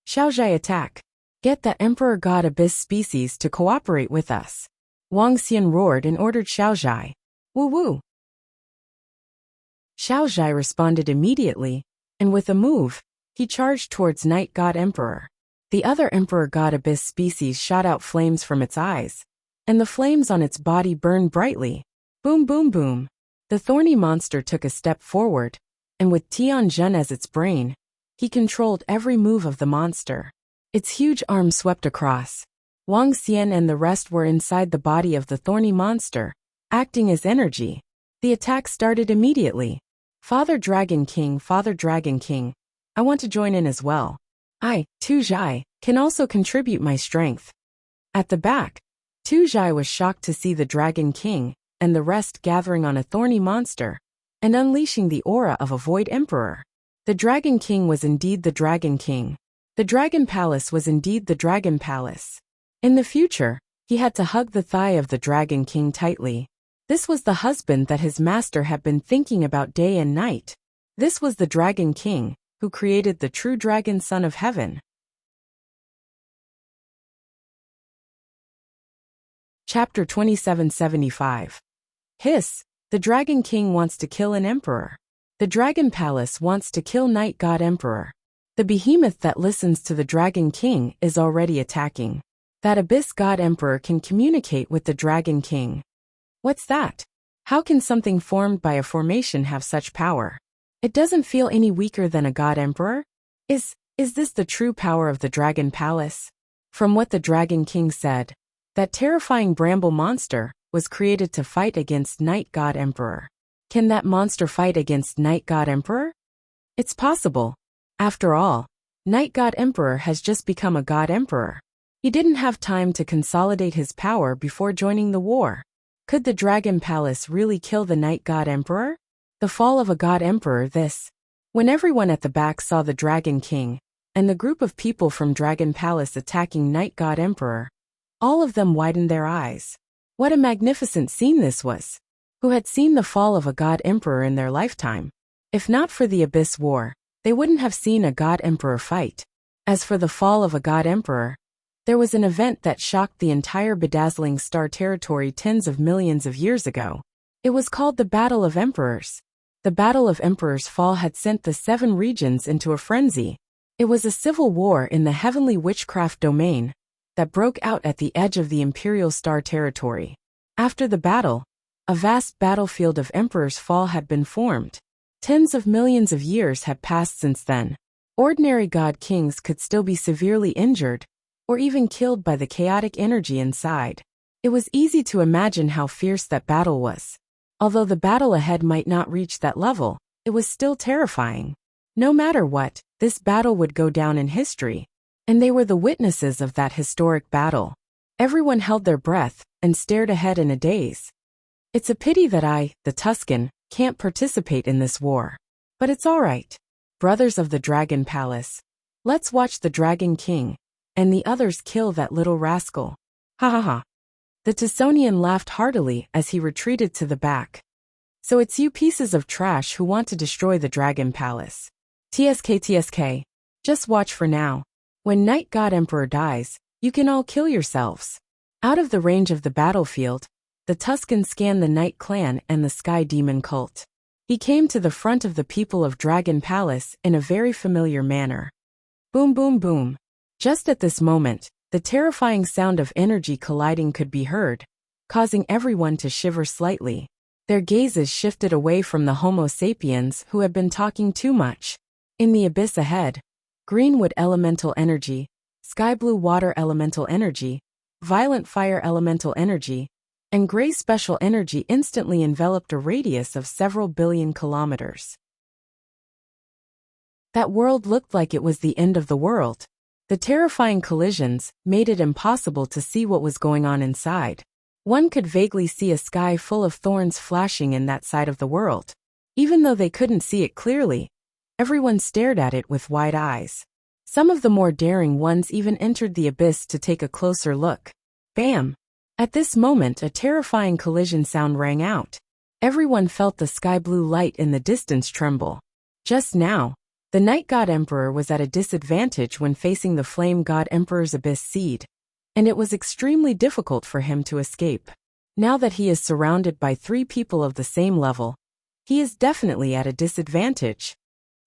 Xiaozhai attack! Get the Emperor God Abyss species to cooperate with us. Wang Xian roared and ordered Xiaozhai. Woo woo! Xiaozhai responded immediately, and with a move, he charged towards Night God Emperor. The other Emperor God Abyss species shot out flames from its eyes, and the flames on its body burned brightly. Boom boom boom. The thorny monster took a step forward, and with Tianjun as its brain, he controlled every move of the monster. Its huge arm swept across. Wang Xian and the rest were inside the body of the thorny monster, acting as energy. The attack started immediately. Father Dragon King, I want to join in as well. I, Tu Zhai, can also contribute my strength. At the back, Tu Zhai was shocked to see the Dragon King and the rest gathering on a thorny monster and unleashing the aura of a Void Emperor. The Dragon King was indeed the Dragon King. The Dragon Palace was indeed the Dragon Palace. In the future, he had to hug the thigh of the Dragon King tightly. This was the husband that his master had been thinking about day and night. This was the Dragon King, who created the true dragon son of heaven. Chapter 2775. Hiss! The Dragon King wants to kill an emperor. The Dragon Palace wants to kill Night God Emperor. The behemoth that listens to the Dragon King is already attacking. That Abyss God Emperor can communicate with the Dragon King. What's that? How can something formed by a formation have such power? It doesn't feel any weaker than a God Emperor? Is this the true power of the Dragon Palace? From what the Dragon King said, that terrifying bramble monster was created to fight against Night God Emperor. Can that monster fight against Night God Emperor? It's possible. After all, Night God Emperor has just become a God Emperor. He didn't have time to consolidate his power before joining the war. Could the Dragon Palace really kill the Night God Emperor? The fall of a God Emperor. When everyone at the back saw the Dragon King and the group of people from Dragon Palace attacking Night God Emperor, all of them widened their eyes. What a magnificent scene this was! Who had seen the fall of a God Emperor in their lifetime? If not for the Abyss War, they wouldn't have seen a God Emperor fight. As for the fall of a God Emperor, there was an event that shocked the entire bedazzling star territory tens of millions of years ago. It was called the Battle of Emperors. The Battle of Emperors' fall had sent the 7 regions into a frenzy. It was a civil war in the heavenly witchcraft domain that broke out at the edge of the Imperial Star Territory. After the battle, a vast battlefield of Emperor's fall had been formed. Tens of millions of years had passed since then. Ordinary god kings could still be severely injured, or even killed by the chaotic energy inside. It was easy to imagine how fierce that battle was. Although the battle ahead might not reach that level, it was still terrifying. No matter what, this battle would go down in history, and they were the witnesses of that historic battle. Everyone held their breath and stared ahead in a daze. It's a pity that I, the Tuscan, can't participate in this war. But it's all right. Brothers of the Dragon Palace, let's watch the Dragon King and the others kill that little rascal. Ha ha ha. The Tusonian laughed heartily as he retreated to the back. So it's you pieces of trash who want to destroy the Dragon Palace. TSK. Just watch for now. When Night God Emperor dies, you can all kill yourselves. Out of the range of the battlefield, the Tuscan scanned the Night Clan and the Sky Demon cult. He came to the front of the people of Dragon Palace in a very familiar manner. Boom boom boom. Just at this moment, the terrifying sound of energy colliding could be heard, causing everyone to shiver slightly. Their gazes shifted away from the Homo sapiens who had been talking too much. In the abyss ahead, greenwood elemental energy, sky blue water elemental energy, violent fire elemental energy, and gray special energy instantly enveloped a radius of several billion kilometers. That world looked like it was the end of the world. The terrifying collisions made it impossible to see what was going on inside. One could vaguely see a sky full of thorns flashing in that side of the world. Even though they couldn't see it clearly, everyone stared at it with wide eyes. Some of the more daring ones even entered the abyss to take a closer look. Bam! At this moment, a terrifying collision sound rang out. Everyone felt the sky blue light in the distance tremble. Just now, the Night God Emperor was at a disadvantage when facing the Flame God Emperor's abyss seed, and it was extremely difficult for him to escape. Now that he is surrounded by 3 people of the same level, he is definitely at a disadvantage.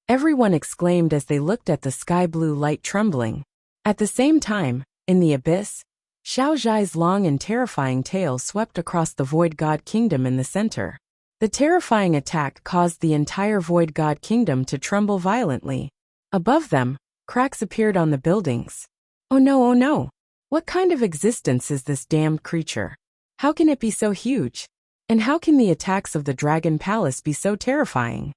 Everyone exclaimed as they looked at the sky blue light trembling. At the same time, in the abyss, Xiao Zhai's long and terrifying tail swept across the Void God Kingdom in the center. The terrifying attack caused the entire Void God Kingdom to tremble violently. Above them, cracks appeared on the buildings. Oh no, oh no! What kind of existence is this damned creature? How can it be so huge? And how can the attacks of the Dragon Palace be so terrifying?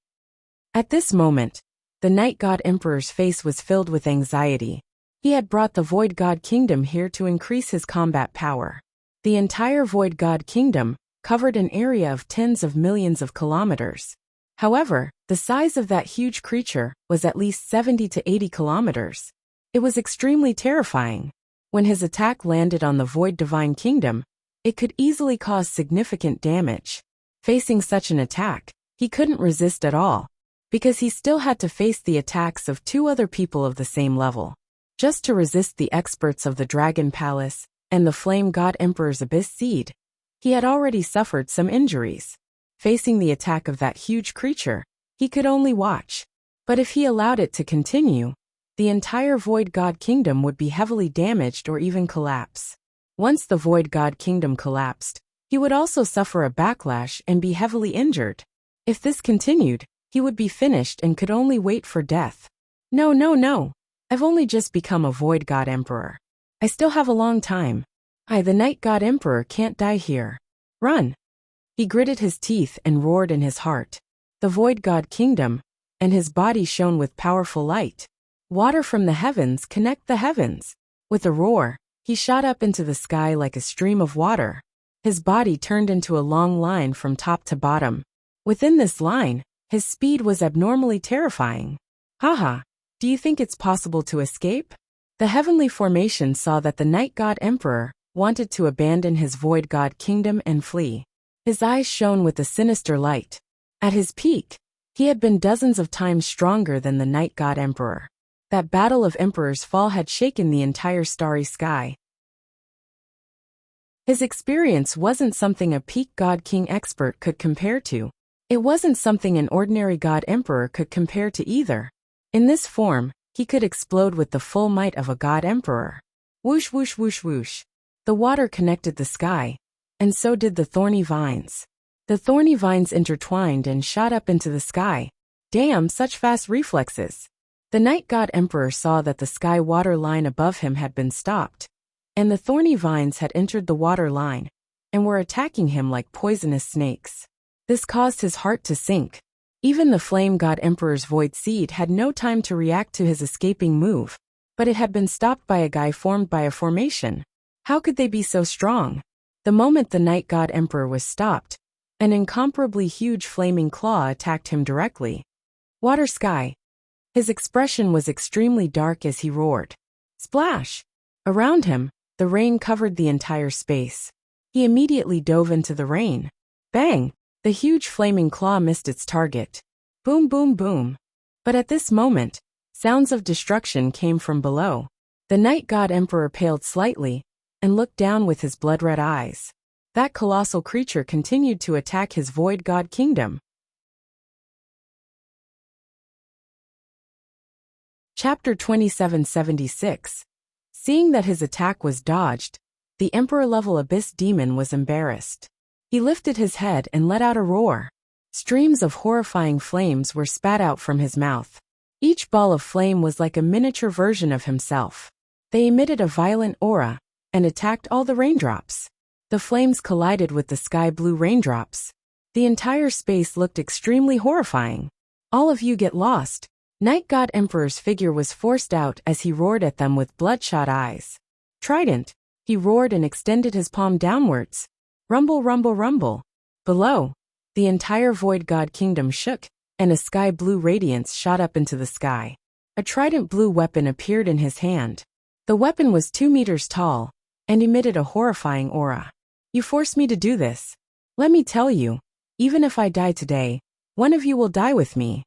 At this moment, the Night God Emperor's face was filled with anxiety. He had brought the Void God Kingdom here to increase his combat power. The entire Void God Kingdom covered an area of tens of millions of kilometers. However, the size of that huge creature was at least 70 to 80 kilometers. It was extremely terrifying. When his attack landed on the Void Divine Kingdom, it could easily cause significant damage. Facing such an attack, he couldn't resist at all, because he still had to face the attacks of 2 other people of the same level. Just to resist the experts of the Dragon Palace and the Flame God Emperor's Abyss Seed, he had already suffered some injuries. Facing the attack of that huge creature, he could only watch. But if he allowed it to continue, the entire Void God Kingdom would be heavily damaged or even collapse. Once the Void God Kingdom collapsed, he would also suffer a backlash and be heavily injured. If this continued, he would be finished and could only wait for death. No, no, no. I've only just become a Void God Emperor. I still have a long time. The Night God Emperor can't die here. Run! He gritted his teeth and roared in his heart. The Void God Kingdom, and his body shone with powerful light. Water from the heavens connect the heavens. With a roar, he shot up into the sky like a stream of water. His body turned into a long line from top to bottom. Within this line, his speed was abnormally terrifying. Haha, do you think it's possible to escape? The heavenly formation saw that the Night God Emperor wanted to abandon his Void God Kingdom and flee. His eyes shone with a sinister light. At his peak, he had been dozens of times stronger than the Night God Emperor. That battle of Emperor's Fall had shaken the entire starry sky. His experience wasn't something a peak God King expert could compare to. It wasn't something an ordinary God Emperor could compare to either. In this form, he could explode with the full might of a God Emperor. Whoosh whoosh whoosh whoosh. The water connected the sky, and so did the thorny vines. The thorny vines intertwined and shot up into the sky. Damn, such fast reflexes. The Night God Emperor saw that the sky water line above him had been stopped, and the thorny vines had entered the water line, and were attacking him like poisonous snakes. This caused his heart to sink. Even the Flame God Emperor's Void Seed had no time to react to his escaping move, but it had been stopped by a guy formed by a formation. How could they be so strong? The moment the Night God Emperor was stopped, an incomparably huge flaming claw attacked him directly. Water Sky. His expression was extremely dark as he roared. Splash! Around him, the rain covered the entire space. He immediately dove into the rain. Bang! The huge flaming claw missed its target. Boom boom boom. But at this moment, sounds of destruction came from below. The Night God Emperor paled slightly and looked down with his blood-red eyes. That colossal creature continued to attack his Void God Kingdom. Chapter 2776. Seeing that his attack was dodged, the Emperor-level Abyss Demon was embarrassed. He lifted his head and let out a roar. Streams of horrifying flames were spat out from his mouth. Each ball of flame was like a miniature version of himself. They emitted a violent aura and attacked all the raindrops. The flames collided with the sky-blue raindrops. The entire space looked extremely horrifying. All of you get lost. Night God Emperor's figure was forced out as he roared at them with bloodshot eyes. Trident, he roared and extended his palm downwards. Rumble, rumble, rumble. Below, the entire Void God Kingdom shook, and a sky-blue radiance shot up into the sky. A trident blue weapon appeared in his hand. The weapon was 2 meters tall and emitted a horrifying aura. You forced me to do this. Let me tell you, even if I die today, one of you will die with me.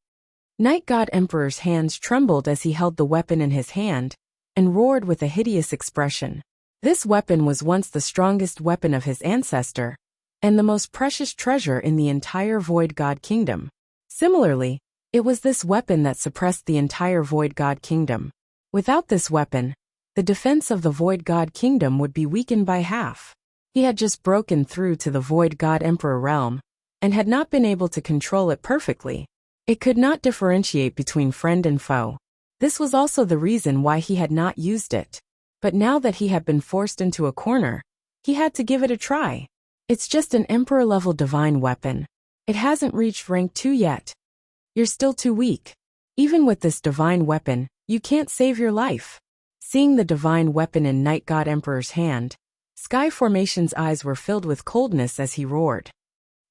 Night God Emperor's hands trembled as he held the weapon in his hand and roared with a hideous expression. This weapon was once the strongest weapon of his ancestor and the most precious treasure in the entire Void God Kingdom. Similarly, it was this weapon that suppressed the entire Void God Kingdom. Without this weapon, the defense of the Void God Kingdom would be weakened by half. He had just broken through to the Void God Emperor realm and had not been able to control it perfectly. It could not differentiate between friend and foe. This was also the reason why he had not used it. But now that he had been forced into a corner, he had to give it a try. It's just an Emperor-level divine weapon. It hasn't reached rank 2 yet. You're still too weak. Even with this divine weapon, you can't save your life. Seeing the divine weapon in Night God Emperor's hand, Sky Formation's eyes were filled with coldness as he roared.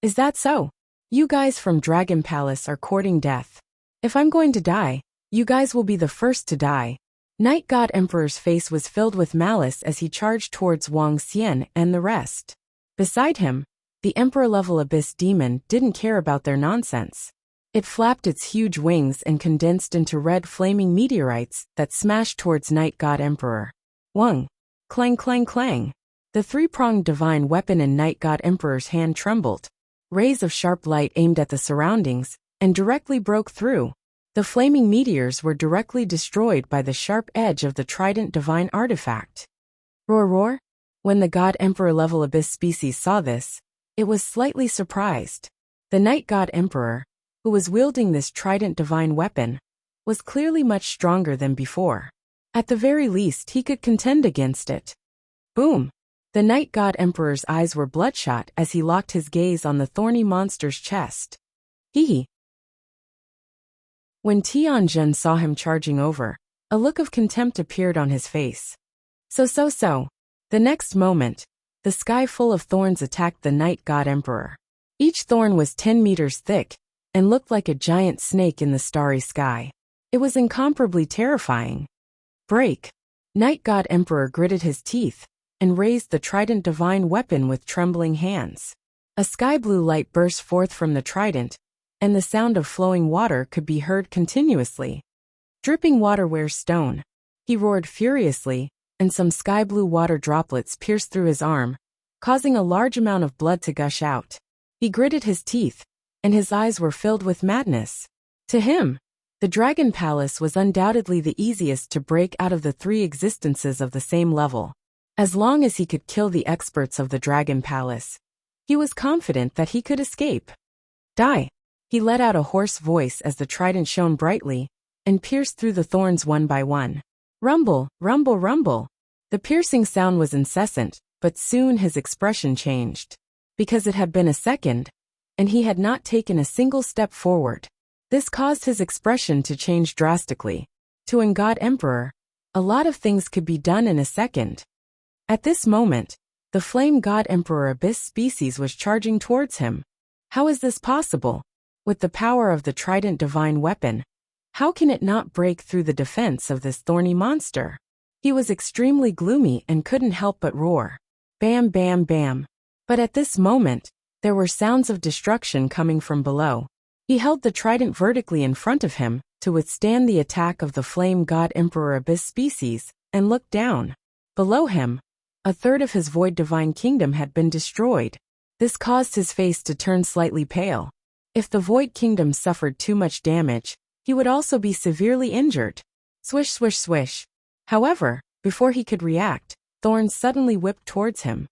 Is that so? You guys from Dragon Palace are courting death. If I'm going to die, you guys will be the first to die. Night God Emperor's face was filled with malice as he charged towards Wang Xian and the rest. Beside him, the Emperor-level Abyss Demon didn't care about their nonsense. It flapped its huge wings and condensed into red flaming meteorites that smashed towards Night God Emperor. Wang! Clang, clang, clang! The 3-pronged divine weapon in Night God Emperor's hand trembled. Rays of sharp light aimed at the surroundings and directly broke through. The flaming meteors were directly destroyed by the sharp edge of the trident divine artifact. Roar, roar! When the God Emperor-level Abyss species saw this, it was slightly surprised. The Night God Emperor, who was wielding this trident divine weapon, was clearly much stronger than before. At the very least, he could contend against it. Boom! The Night God Emperor's eyes were bloodshot as he locked his gaze on the thorny monster's chest. Hee. When Tianjin saw him charging over, a look of contempt appeared on his face. So. The next moment, the sky full of thorns attacked the Night God Emperor. Each thorn was 10 meters thick and looked like a giant snake in the starry sky. It was incomparably terrifying. Break! Night God Emperor gritted his teeth and raised the trident divine weapon with trembling hands. A sky-blue light burst forth from the trident, and the sound of flowing water could be heard continuously. Dripping water wears stone. He roared furiously, and some sky-blue water droplets pierced through his arm, causing a large amount of blood to gush out. He gritted his teeth, and his eyes were filled with madness. To him, the Dragon Palace was undoubtedly the easiest to break out of the 3 existences of the same level. As long as he could kill the experts of the Dragon Palace, he was confident that he could escape. Die! He let out a hoarse voice as the trident shone brightly and pierced through the thorns one by one. Rumble, rumble, rumble. The piercing sound was incessant, but soon his expression changed. Because it had been a second, and he had not taken a single step forward. This caused his expression to change drastically. To an God Emperor, a lot of things could be done in a second. At this moment, the Flame God Emperor Abyss species was charging towards him. How is this possible? With the power of the trident divine weapon, how can it not break through the defense of this thorny monster? He was extremely gloomy and couldn't help but roar. Bam, bam, bam. But at this moment, there were sounds of destruction coming from below. He held the trident vertically in front of him to withstand the attack of the Flame God Emperor Abyss species and looked down. Below him, a third of his Void Divine Kingdom had been destroyed. This caused his face to turn slightly pale. If the Void Kingdom suffered too much damage, he would also be severely injured. Swish, swish, swish. However, before he could react, thorns suddenly whipped towards him.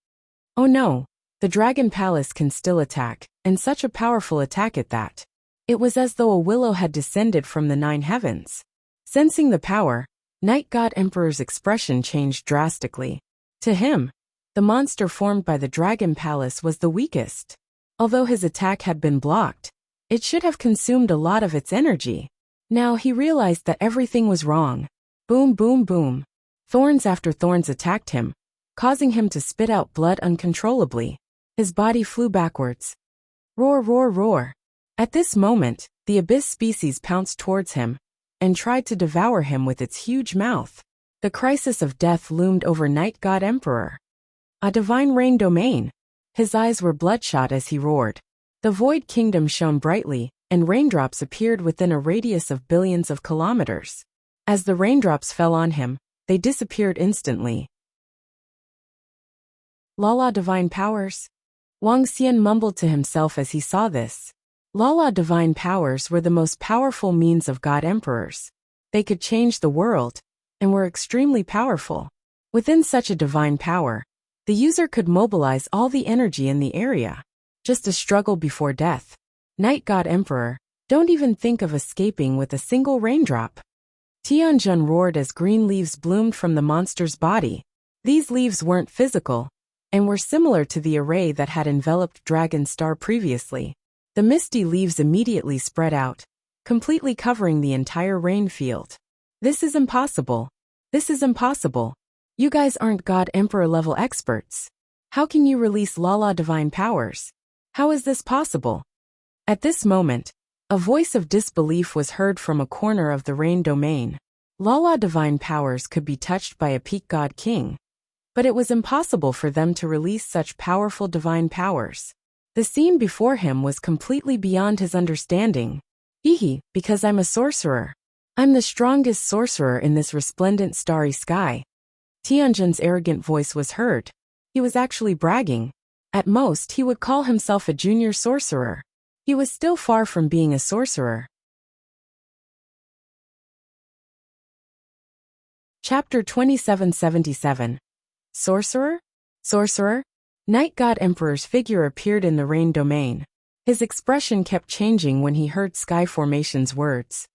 Oh no, the Dragon Palace can still attack, and such a powerful attack at that. It was as though a willow had descended from the 9 heavens. Sensing the power, Night God Emperor's expression changed drastically. To him, the monster formed by the Dragon Palace was the weakest. Although his attack had been blocked, it should have consumed a lot of its energy. Now he realized that everything was wrong. Boom, boom, boom. Thorns after thorns attacked him, causing him to spit out blood uncontrollably. His body flew backwards. Roar, roar, roar. At this moment, the abyss species pounced towards him and tried to devour him with its huge mouth. The crisis of death loomed over Night God Emperor. A divine rain domain. His eyes were bloodshot as he roared. The Void Kingdom shone brightly, and raindrops appeared within a radius of billions of kilometers. As the raindrops fell on him, they disappeared instantly. Lala Divine Powers? Wuxia mumbled to himself as he saw this. Lala Divine Powers were the most powerful means of God Emperors. They could change the world, and were extremely powerful. Within such a divine power, the user could mobilize all the energy in the area. Just a struggle before death. Night God Emperor, don't even think of escaping with a single raindrop. Tianjun roared as green leaves bloomed from the monster's body. These leaves weren't physical, and were similar to the array that had enveloped Dragon Star previously. The misty leaves immediately spread out, completely covering the entire rain field. This is impossible. This is impossible. You guys aren't God Emperor level experts. How can you release Lala Divine Powers? How is this possible? At this moment, a voice of disbelief was heard from a corner of the rain domain. Lala Divine Powers could be touched by a peak God King, but it was impossible for them to release such powerful divine powers. The scene before him was completely beyond his understanding. Hehe, because I'm a sorcerer. I'm the strongest sorcerer in this resplendent starry sky. Tianjun's arrogant voice was heard. He was actually bragging. At most, he would call himself a junior sorcerer. He was still far from being a sorcerer. Chapter 2777. Sorcerer? Sorcerer? Night God Emperor's figure appeared in the rain domain. His expression kept changing when he heard Sky Formation's words.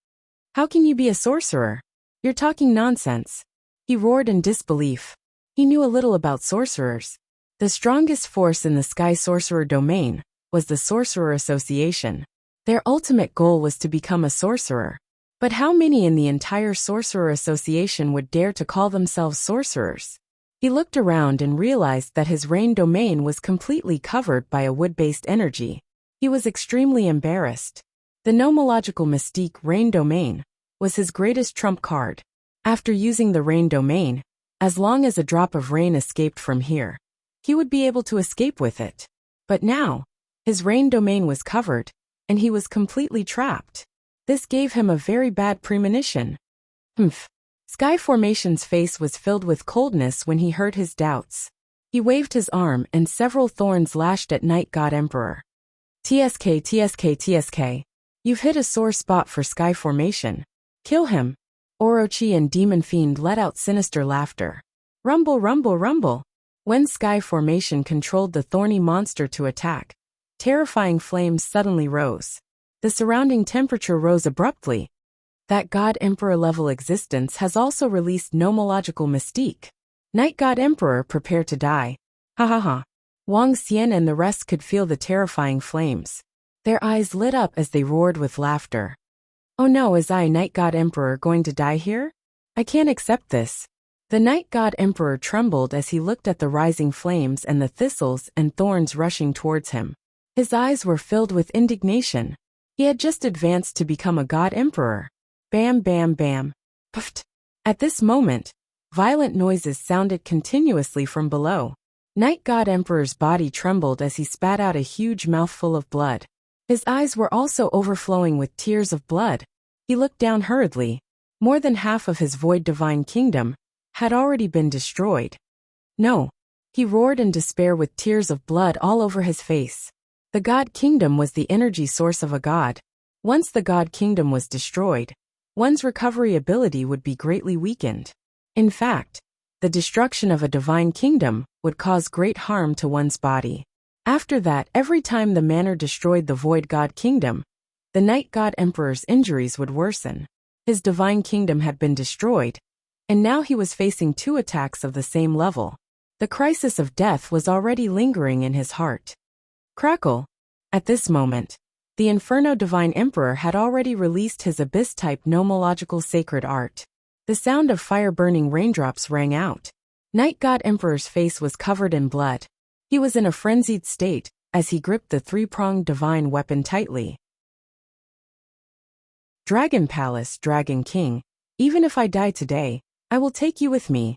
How can you be a sorcerer? You're talking nonsense. He roared in disbelief. He knew a little about sorcerers. The strongest force in the Sky Sorcerer domain was the Sorcerer Association. Their ultimate goal was to become a sorcerer. But how many in the entire Sorcerer Association would dare to call themselves sorcerers? He looked around and realized that his rain domain was completely covered by a wood-based energy. He was extremely embarrassed. The nomological mystique rain domain was his greatest trump card. After using the rain domain, as long as a drop of rain escaped from here, he would be able to escape with it. But now, his rain domain was covered, and he was completely trapped. This gave him a very bad premonition. Humph. Sky Formation's face was filled with coldness when he heard his doubts. He waved his arm and several thorns lashed at Night God Emperor. TSK, TSK, TSK. You've hit a sore spot for Sky Formation. Kill him. Orochi and Demon Fiend let out sinister laughter. Rumble, rumble, rumble. When Sky Formation controlled the thorny monster to attack, terrifying flames suddenly rose. The surrounding temperature rose abruptly. That God Emperor level existence has also released nomological mystique. Night God Emperor, prepare to die. Ha ha ha. Wuxia and the rest could feel the terrifying flames. Their eyes lit up as they roared with laughter. Oh no, is I, Night God Emperor, going to die here? I can't accept this. The Night God Emperor trembled as he looked at the rising flames and the thistles and thorns rushing towards him. His eyes were filled with indignation. He had just advanced to become a God Emperor. Bam, bam, bam. Puffed. At this moment, violent noises sounded continuously from below. Night God Emperor's body trembled as he spat out a huge mouthful of blood. His eyes were also overflowing with tears of blood. He looked down hurriedly. More than half of his Void Divine Kingdom had already been destroyed. No. He roared in despair with tears of blood all over his face. The God Kingdom was the energy source of a god. Once the God Kingdom was destroyed, one's recovery ability would be greatly weakened. In fact, the destruction of a divine kingdom would cause great harm to one's body. After that, every time the manner destroyed the void God Kingdom, the Night God Emperor's injuries would worsen. His divine kingdom had been destroyed, and now he was facing 2 attacks of the same level. The crisis of death was already lingering in his heart. Crackle! At this moment, the Inferno Divine Emperor had already released his Abyss-type nomological sacred art. The sound of fire-burning raindrops rang out. Night God Emperor's face was covered in blood. He was in a frenzied state as he gripped the 3-pronged divine weapon tightly. Dragon Palace, Dragon King, even if I die today, I will take you with me.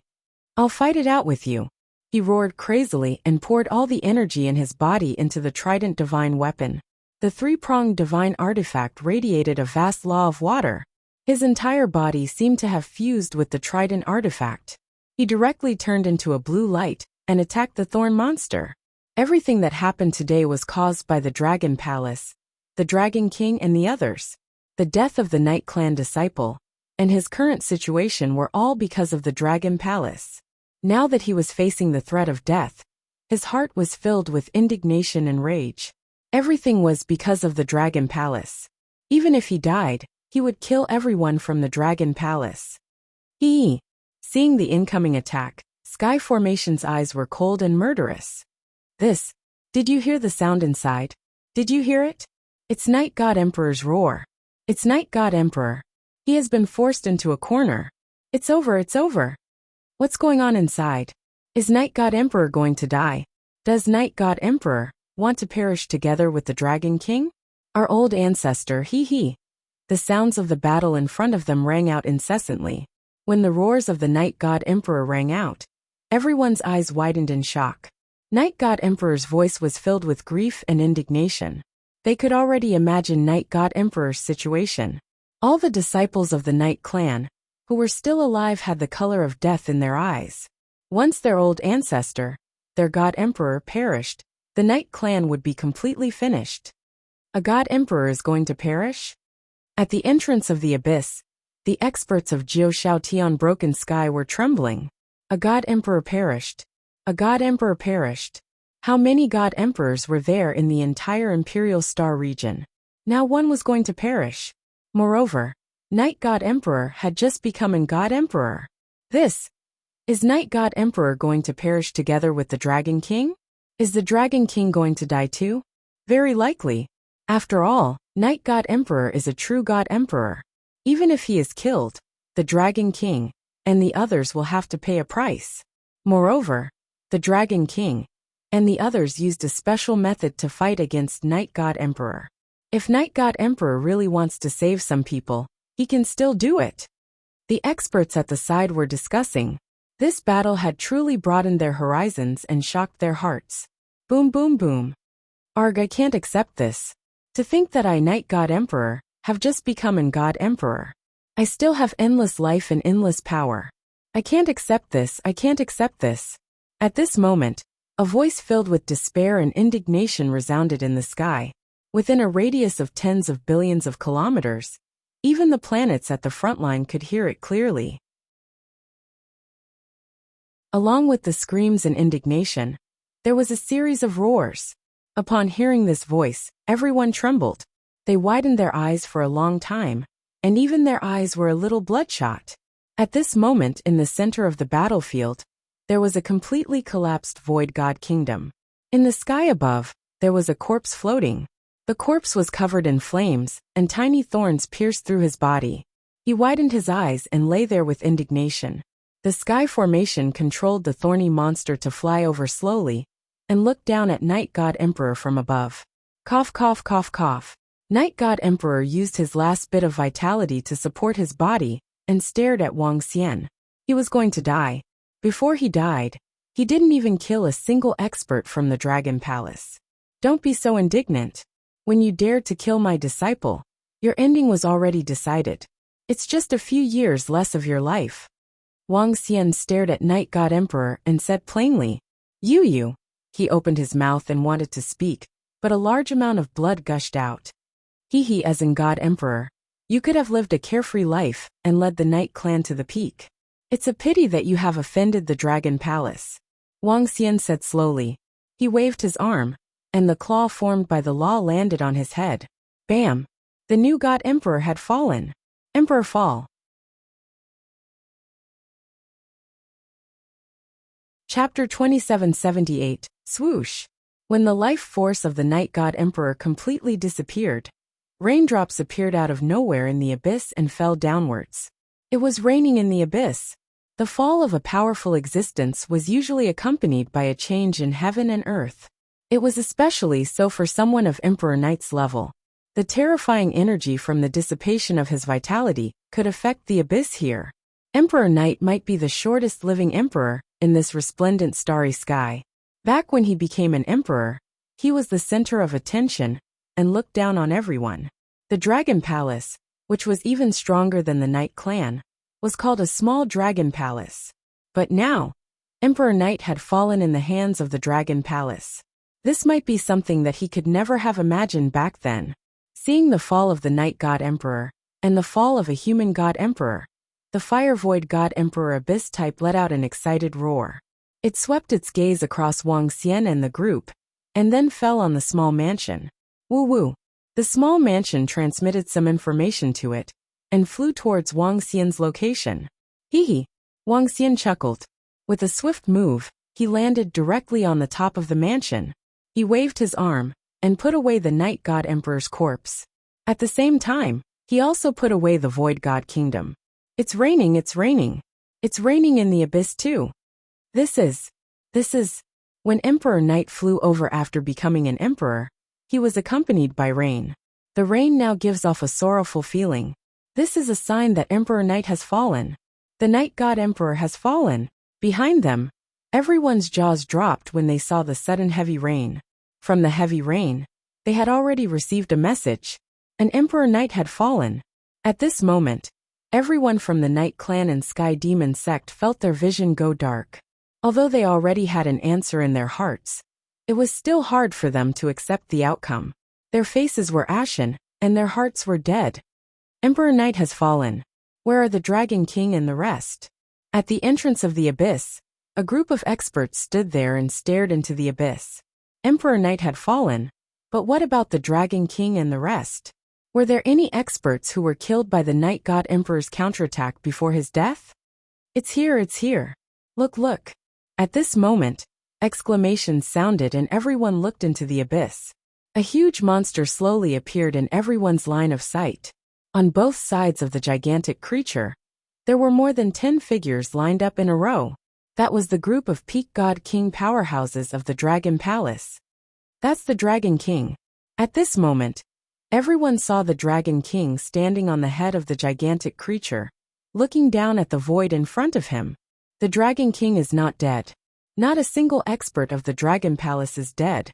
I'll fight it out with you. He roared crazily and poured all the energy in his body into the trident divine weapon. The 3-pronged divine artifact radiated a vast law of water. His entire body seemed to have fused with the trident artifact. He directly turned into a blue light and attacked the thorn monster. Everything that happened today was caused by the Dragon Palace, the Dragon King and the others. The death of the Night Clan disciple, and his current situation were all because of the Dragon Palace. Now that he was facing the threat of death, his heart was filled with indignation and rage. Everything was because of the Dragon Palace. Even if he died, he would kill everyone from the Dragon Palace. Seeing the incoming attack, Sky Formation's eyes were cold and murderous. Did you hear the sound inside? Did you hear it? It's Night God Emperor's roar. It's Night God Emperor. He has been forced into a corner. It's over, it's over. What's going on inside? Is Night God Emperor going to die? Does Night God Emperor want to perish together with the Dragon King? Our old ancestor, The sounds of the battle in front of them rang out incessantly. When the roars of the Night God Emperor rang out, everyone's eyes widened in shock. Night God Emperor's voice was filled with grief and indignation. They could already imagine Night God Emperor's situation. All the disciples of the Night Clan, who were still alive, had the color of death in their eyes. Once their old ancestor, their God Emperor, perished, the Night Clan would be completely finished. A God Emperor is going to perish? At the entrance of the abyss, the experts of Jiu Shaotian Broken Sky were trembling. A God Emperor perished. A God Emperor perished. How many God Emperors were there in the entire Imperial Star region? Now one was going to perish. Moreover, Night God Emperor had just become a God Emperor. Is Night God Emperor going to perish together with the Dragon King? Is the Dragon King going to die too? Very likely. After all, Night God Emperor is a true God Emperor. Even if he is killed, the Dragon King and the others will have to pay a price. Moreover, the Dragon King and the others used a special method to fight against Night God Emperor. If Night God Emperor really wants to save some people, he can still do it. The experts at the side were discussing. This battle had truly broadened their horizons and shocked their hearts. Boom boom boom. Arg, I can't accept this. To think that I, Night God Emperor, have just become an God Emperor. I still have endless life and endless power. I can't accept this, I can't accept this. At this moment, a voice filled with despair and indignation resounded in the sky. Within a radius of tens of billions of kilometers, even the planets at the front line could hear it clearly. Along with the screams and indignation, there was a series of roars. Upon hearing this voice, everyone trembled. They widened their eyes for a long time, and even their eyes were a little bloodshot. At this moment, in the center of the battlefield, there was a completely collapsed void god kingdom. In the sky above, there was a corpse floating. The corpse was covered in flames, and tiny thorns pierced through his body. He widened his eyes and lay there with indignation. The sky formation controlled the thorny monster to fly over slowly and look down at Night God Emperor from above. Cough cough cough cough. Night God Emperor used his last bit of vitality to support his body and stared at Wang Xian. He was going to die. Before he died, he didn't even kill a single expert from the Dragon Palace. Don't be so indignant. When you dared to kill my disciple, your ending was already decided. It's just a few years less of your life. Wang Xian stared at Night God Emperor and said plainly, You. He opened his mouth and wanted to speak, but a large amount of blood gushed out. He as in God Emperor. You could have lived a carefree life and led the Night clan to the peak. It's a pity that you have offended the Dragon Palace. Wang Xian said slowly. He waved his arm, and the claw formed by the law landed on his head. Bam! The new God Emperor had fallen. Emperor fall. Chapter 2778, Swoosh. When the life force of the Night God Emperor completely disappeared, raindrops appeared out of nowhere in the abyss and fell downwards. It was raining in the abyss. The fall of a powerful existence was usually accompanied by a change in heaven and earth. It was especially so for someone of Emperor Knight's level. The terrifying energy from the dissipation of his vitality could affect the abyss here. Emperor Knight might be the shortest living emperor in this resplendent starry sky. Back when he became an emperor, he was the center of attention and looked down on everyone. The Dragon Palace, which was even stronger than the Night clan, was called a small dragon palace. But now, Emperor Knight had fallen in the hands of the Dragon Palace. This might be something that he could never have imagined back then. Seeing the fall of the Night God Emperor, and the fall of a human God Emperor, the Fire Void God Emperor Abyss type let out an excited roar. It swept its gaze across Wang Xian and the group, and then fell on the small mansion. Woo. The small mansion transmitted some information to it, and flew towards Wang Xian's location. Hee. Wang Xian chuckled. With a swift move, he landed directly on the top of the mansion. He waved his arm, and put away the Night God Emperor's corpse. At the same time, he also put away the Void God Kingdom. It's raining. It's raining in the abyss too. This is. When Emperor Knight flew over after becoming an emperor, he was accompanied by rain. The rain now gives off a sorrowful feeling. This is a sign that Emperor Knight has fallen. The Night God Emperor has fallen. Behind them, everyone's jaws dropped when they saw the sudden heavy rain. From the heavy rain, they had already received a message. An Emperor Knight had fallen. At this moment, everyone from the Night Clan and Sky Demon sect felt their vision go dark. Although they already had an answer in their hearts, it was still hard for them to accept the outcome. Their faces were ashen, and their hearts were dead. Emperor Knight has fallen. Where are the Dragon King and the rest? At the entrance of the abyss, a group of experts stood there and stared into the abyss. Emperor Knight had fallen, but what about the Dragon King and the rest? Were there any experts who were killed by the Night God Emperor's counterattack before his death? It's here. Look. At this moment, exclamations sounded and everyone looked into the abyss. A huge monster slowly appeared in everyone's line of sight. On both sides of the gigantic creature, there were more than 10 figures lined up in a row. That was the group of peak God King powerhouses of the Dragon Palace. That's the Dragon King. At this moment, everyone saw the Dragon King standing on the head of the gigantic creature, looking down at the void in front of him. The Dragon King is not dead. Not a single expert of the Dragon Palace is dead.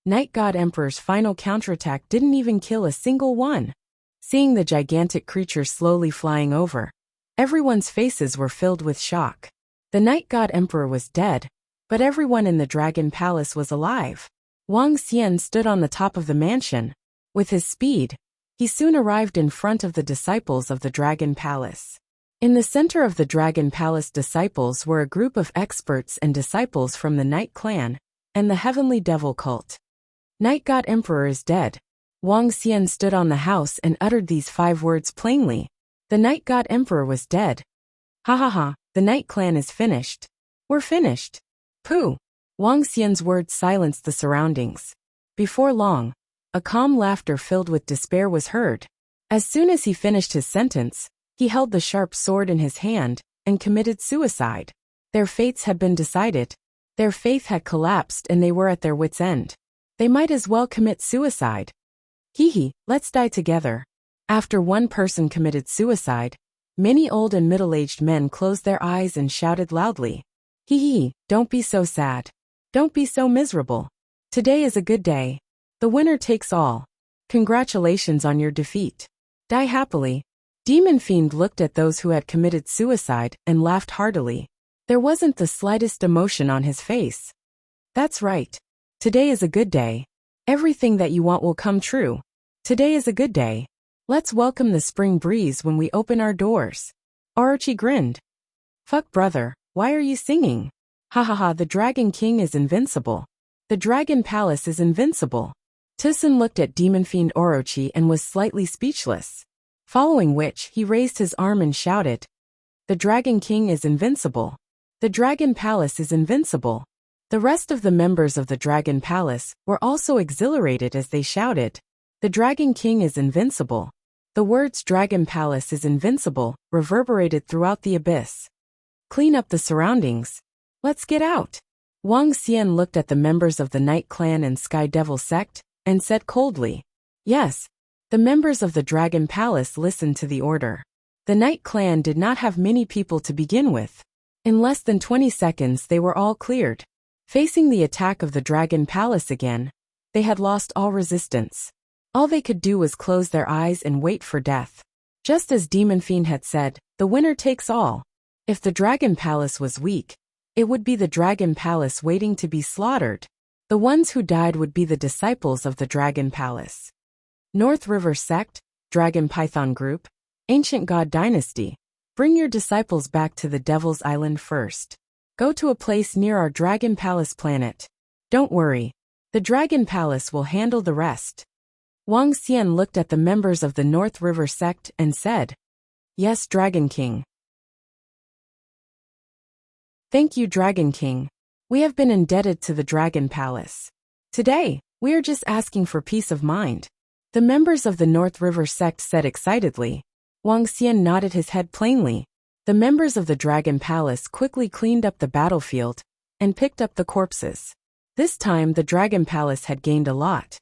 Night God Emperor's final counterattack didn't even kill a single one. Seeing the gigantic creature slowly flying over, everyone's faces were filled with shock. The Night God Emperor was dead, but everyone in the Dragon Palace was alive. Wang Xian stood on the top of the mansion. With his speed, he soon arrived in front of the disciples of the Dragon Palace. In the center of the Dragon Palace disciples were a group of experts and disciples from the Night Clan and the Heavenly Devil Cult. Night God Emperor is dead. Wang Xian stood on the house and uttered these 5 words plainly. The Night God Emperor was dead. Ha, the Night Clan is finished. We're finished. Pooh. Wang Xian's words silenced the surroundings. Before long, a calm laughter filled with despair was heard. As soon as he finished his sentence, he held the sharp sword in his hand and committed suicide. Their fates had been decided. Their faith had collapsed and they were at their wits' end. They might as well commit suicide. Let's die together. After one person committed suicide, many old and middle-aged men closed their eyes and shouted loudly. Don't be so sad. Don't be so miserable. Today is a good day. The winner takes all. Congratulations on your defeat. Die happily. Demon Fiend looked at those who had committed suicide and laughed heartily. There wasn't the slightest emotion on his face. That's right. Today is a good day. Everything that you want will come true. Today is a good day. Let's welcome the spring breeze when we open our doors. Orochi grinned. Fuck brother, why are you singing? Ha ha ha, the Dragon King is invincible. The Dragon Palace is invincible. Tussen looked at Demon Fiend Orochi and was slightly speechless. Following which, he raised his arm and shouted, The Dragon King is invincible. The Dragon Palace is invincible. The rest of the members of the Dragon Palace were also exhilarated as they shouted, The Dragon King is invincible. The words Dragon Palace is invincible reverberated throughout the abyss. Clean up the surroundings. Let's get out. Wang Xian looked at the members of the Night Clan and Sky Devil sect and said coldly, Yes. The members of the Dragon Palace listened to the order. The Night Clan did not have many people to begin with. In less than 20 seconds they were all cleared. Facing the attack of the Dragon Palace again, they had lost all resistance. All they could do was close their eyes and wait for death. Just as Demon Fiend had said, the winner takes all. If the Dragon Palace was weak, it would be the Dragon Palace waiting to be slaughtered. The ones who died would be the disciples of the Dragon Palace. North River Sect, Dragon Python Group, Ancient God Dynasty, bring your disciples back to the Devil's Island first. Go to a place near our Dragon Palace planet. Don't worry. The Dragon Palace will handle the rest. Wang Xian looked at the members of the North River Sect and said, Yes, Dragon King. Thank you, Dragon King. We have been indebted to the Dragon Palace. Today, we are just asking for peace of mind. The members of the North River Sect said excitedly. Wang Xian nodded his head plainly. The members of the Dragon Palace quickly cleaned up the battlefield and picked up the corpses. This time the Dragon Palace had gained a lot.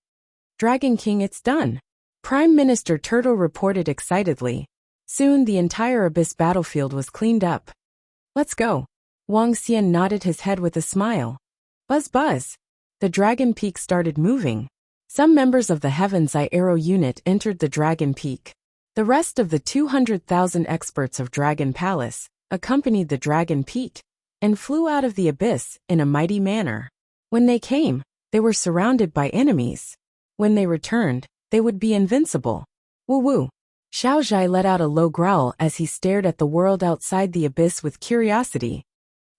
Dragon King, it's done. Prime Minister Turtle reported excitedly. Soon the entire Abyss battlefield was cleaned up. Let's go. Wang Xian nodded his head with a smile. Buzz buzz. The Dragon Peak started moving. Some members of the Heaven's Eye Arrow unit entered the Dragon Peak. The rest of the 200,000 experts of Dragon Palace accompanied the Dragon Peak and flew out of the abyss in a mighty manner. When they came, they were surrounded by enemies. When they returned, they would be invincible. Woo woo. Xiao Zhai let out a low growl as he stared at the world outside the abyss with curiosity.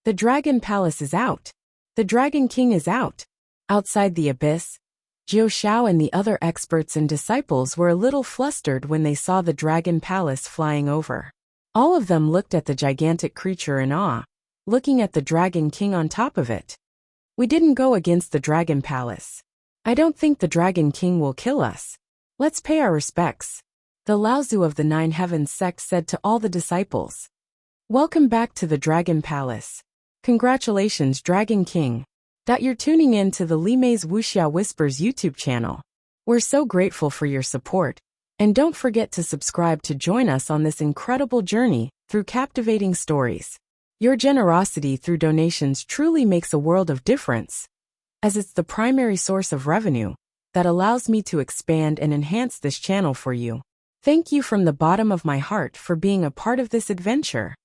The Dragon Palace is out. The Dragon King is out. Outside the abyss, Jiu Xiao and the other experts and disciples were a little flustered when they saw the Dragon Palace flying over. All of them looked at the gigantic creature in awe, looking at the Dragon King on top of it. We didn't go against the Dragon Palace. I don't think the Dragon King will kill us. Let's pay our respects. The Laozu of the Nine Heavens sect said to all the disciples. Welcome back to the Dragon Palace. Congratulations, Dragon King. That you're tuning in to the Limei's Wuxia Whispers YouTube channel. We're so grateful for your support, and don't forget to subscribe to join us on this incredible journey through captivating stories. Your generosity through donations truly makes a world of difference, as it's the primary source of revenue that allows me to expand and enhance this channel for you. Thank you from the bottom of my heart for being a part of this adventure.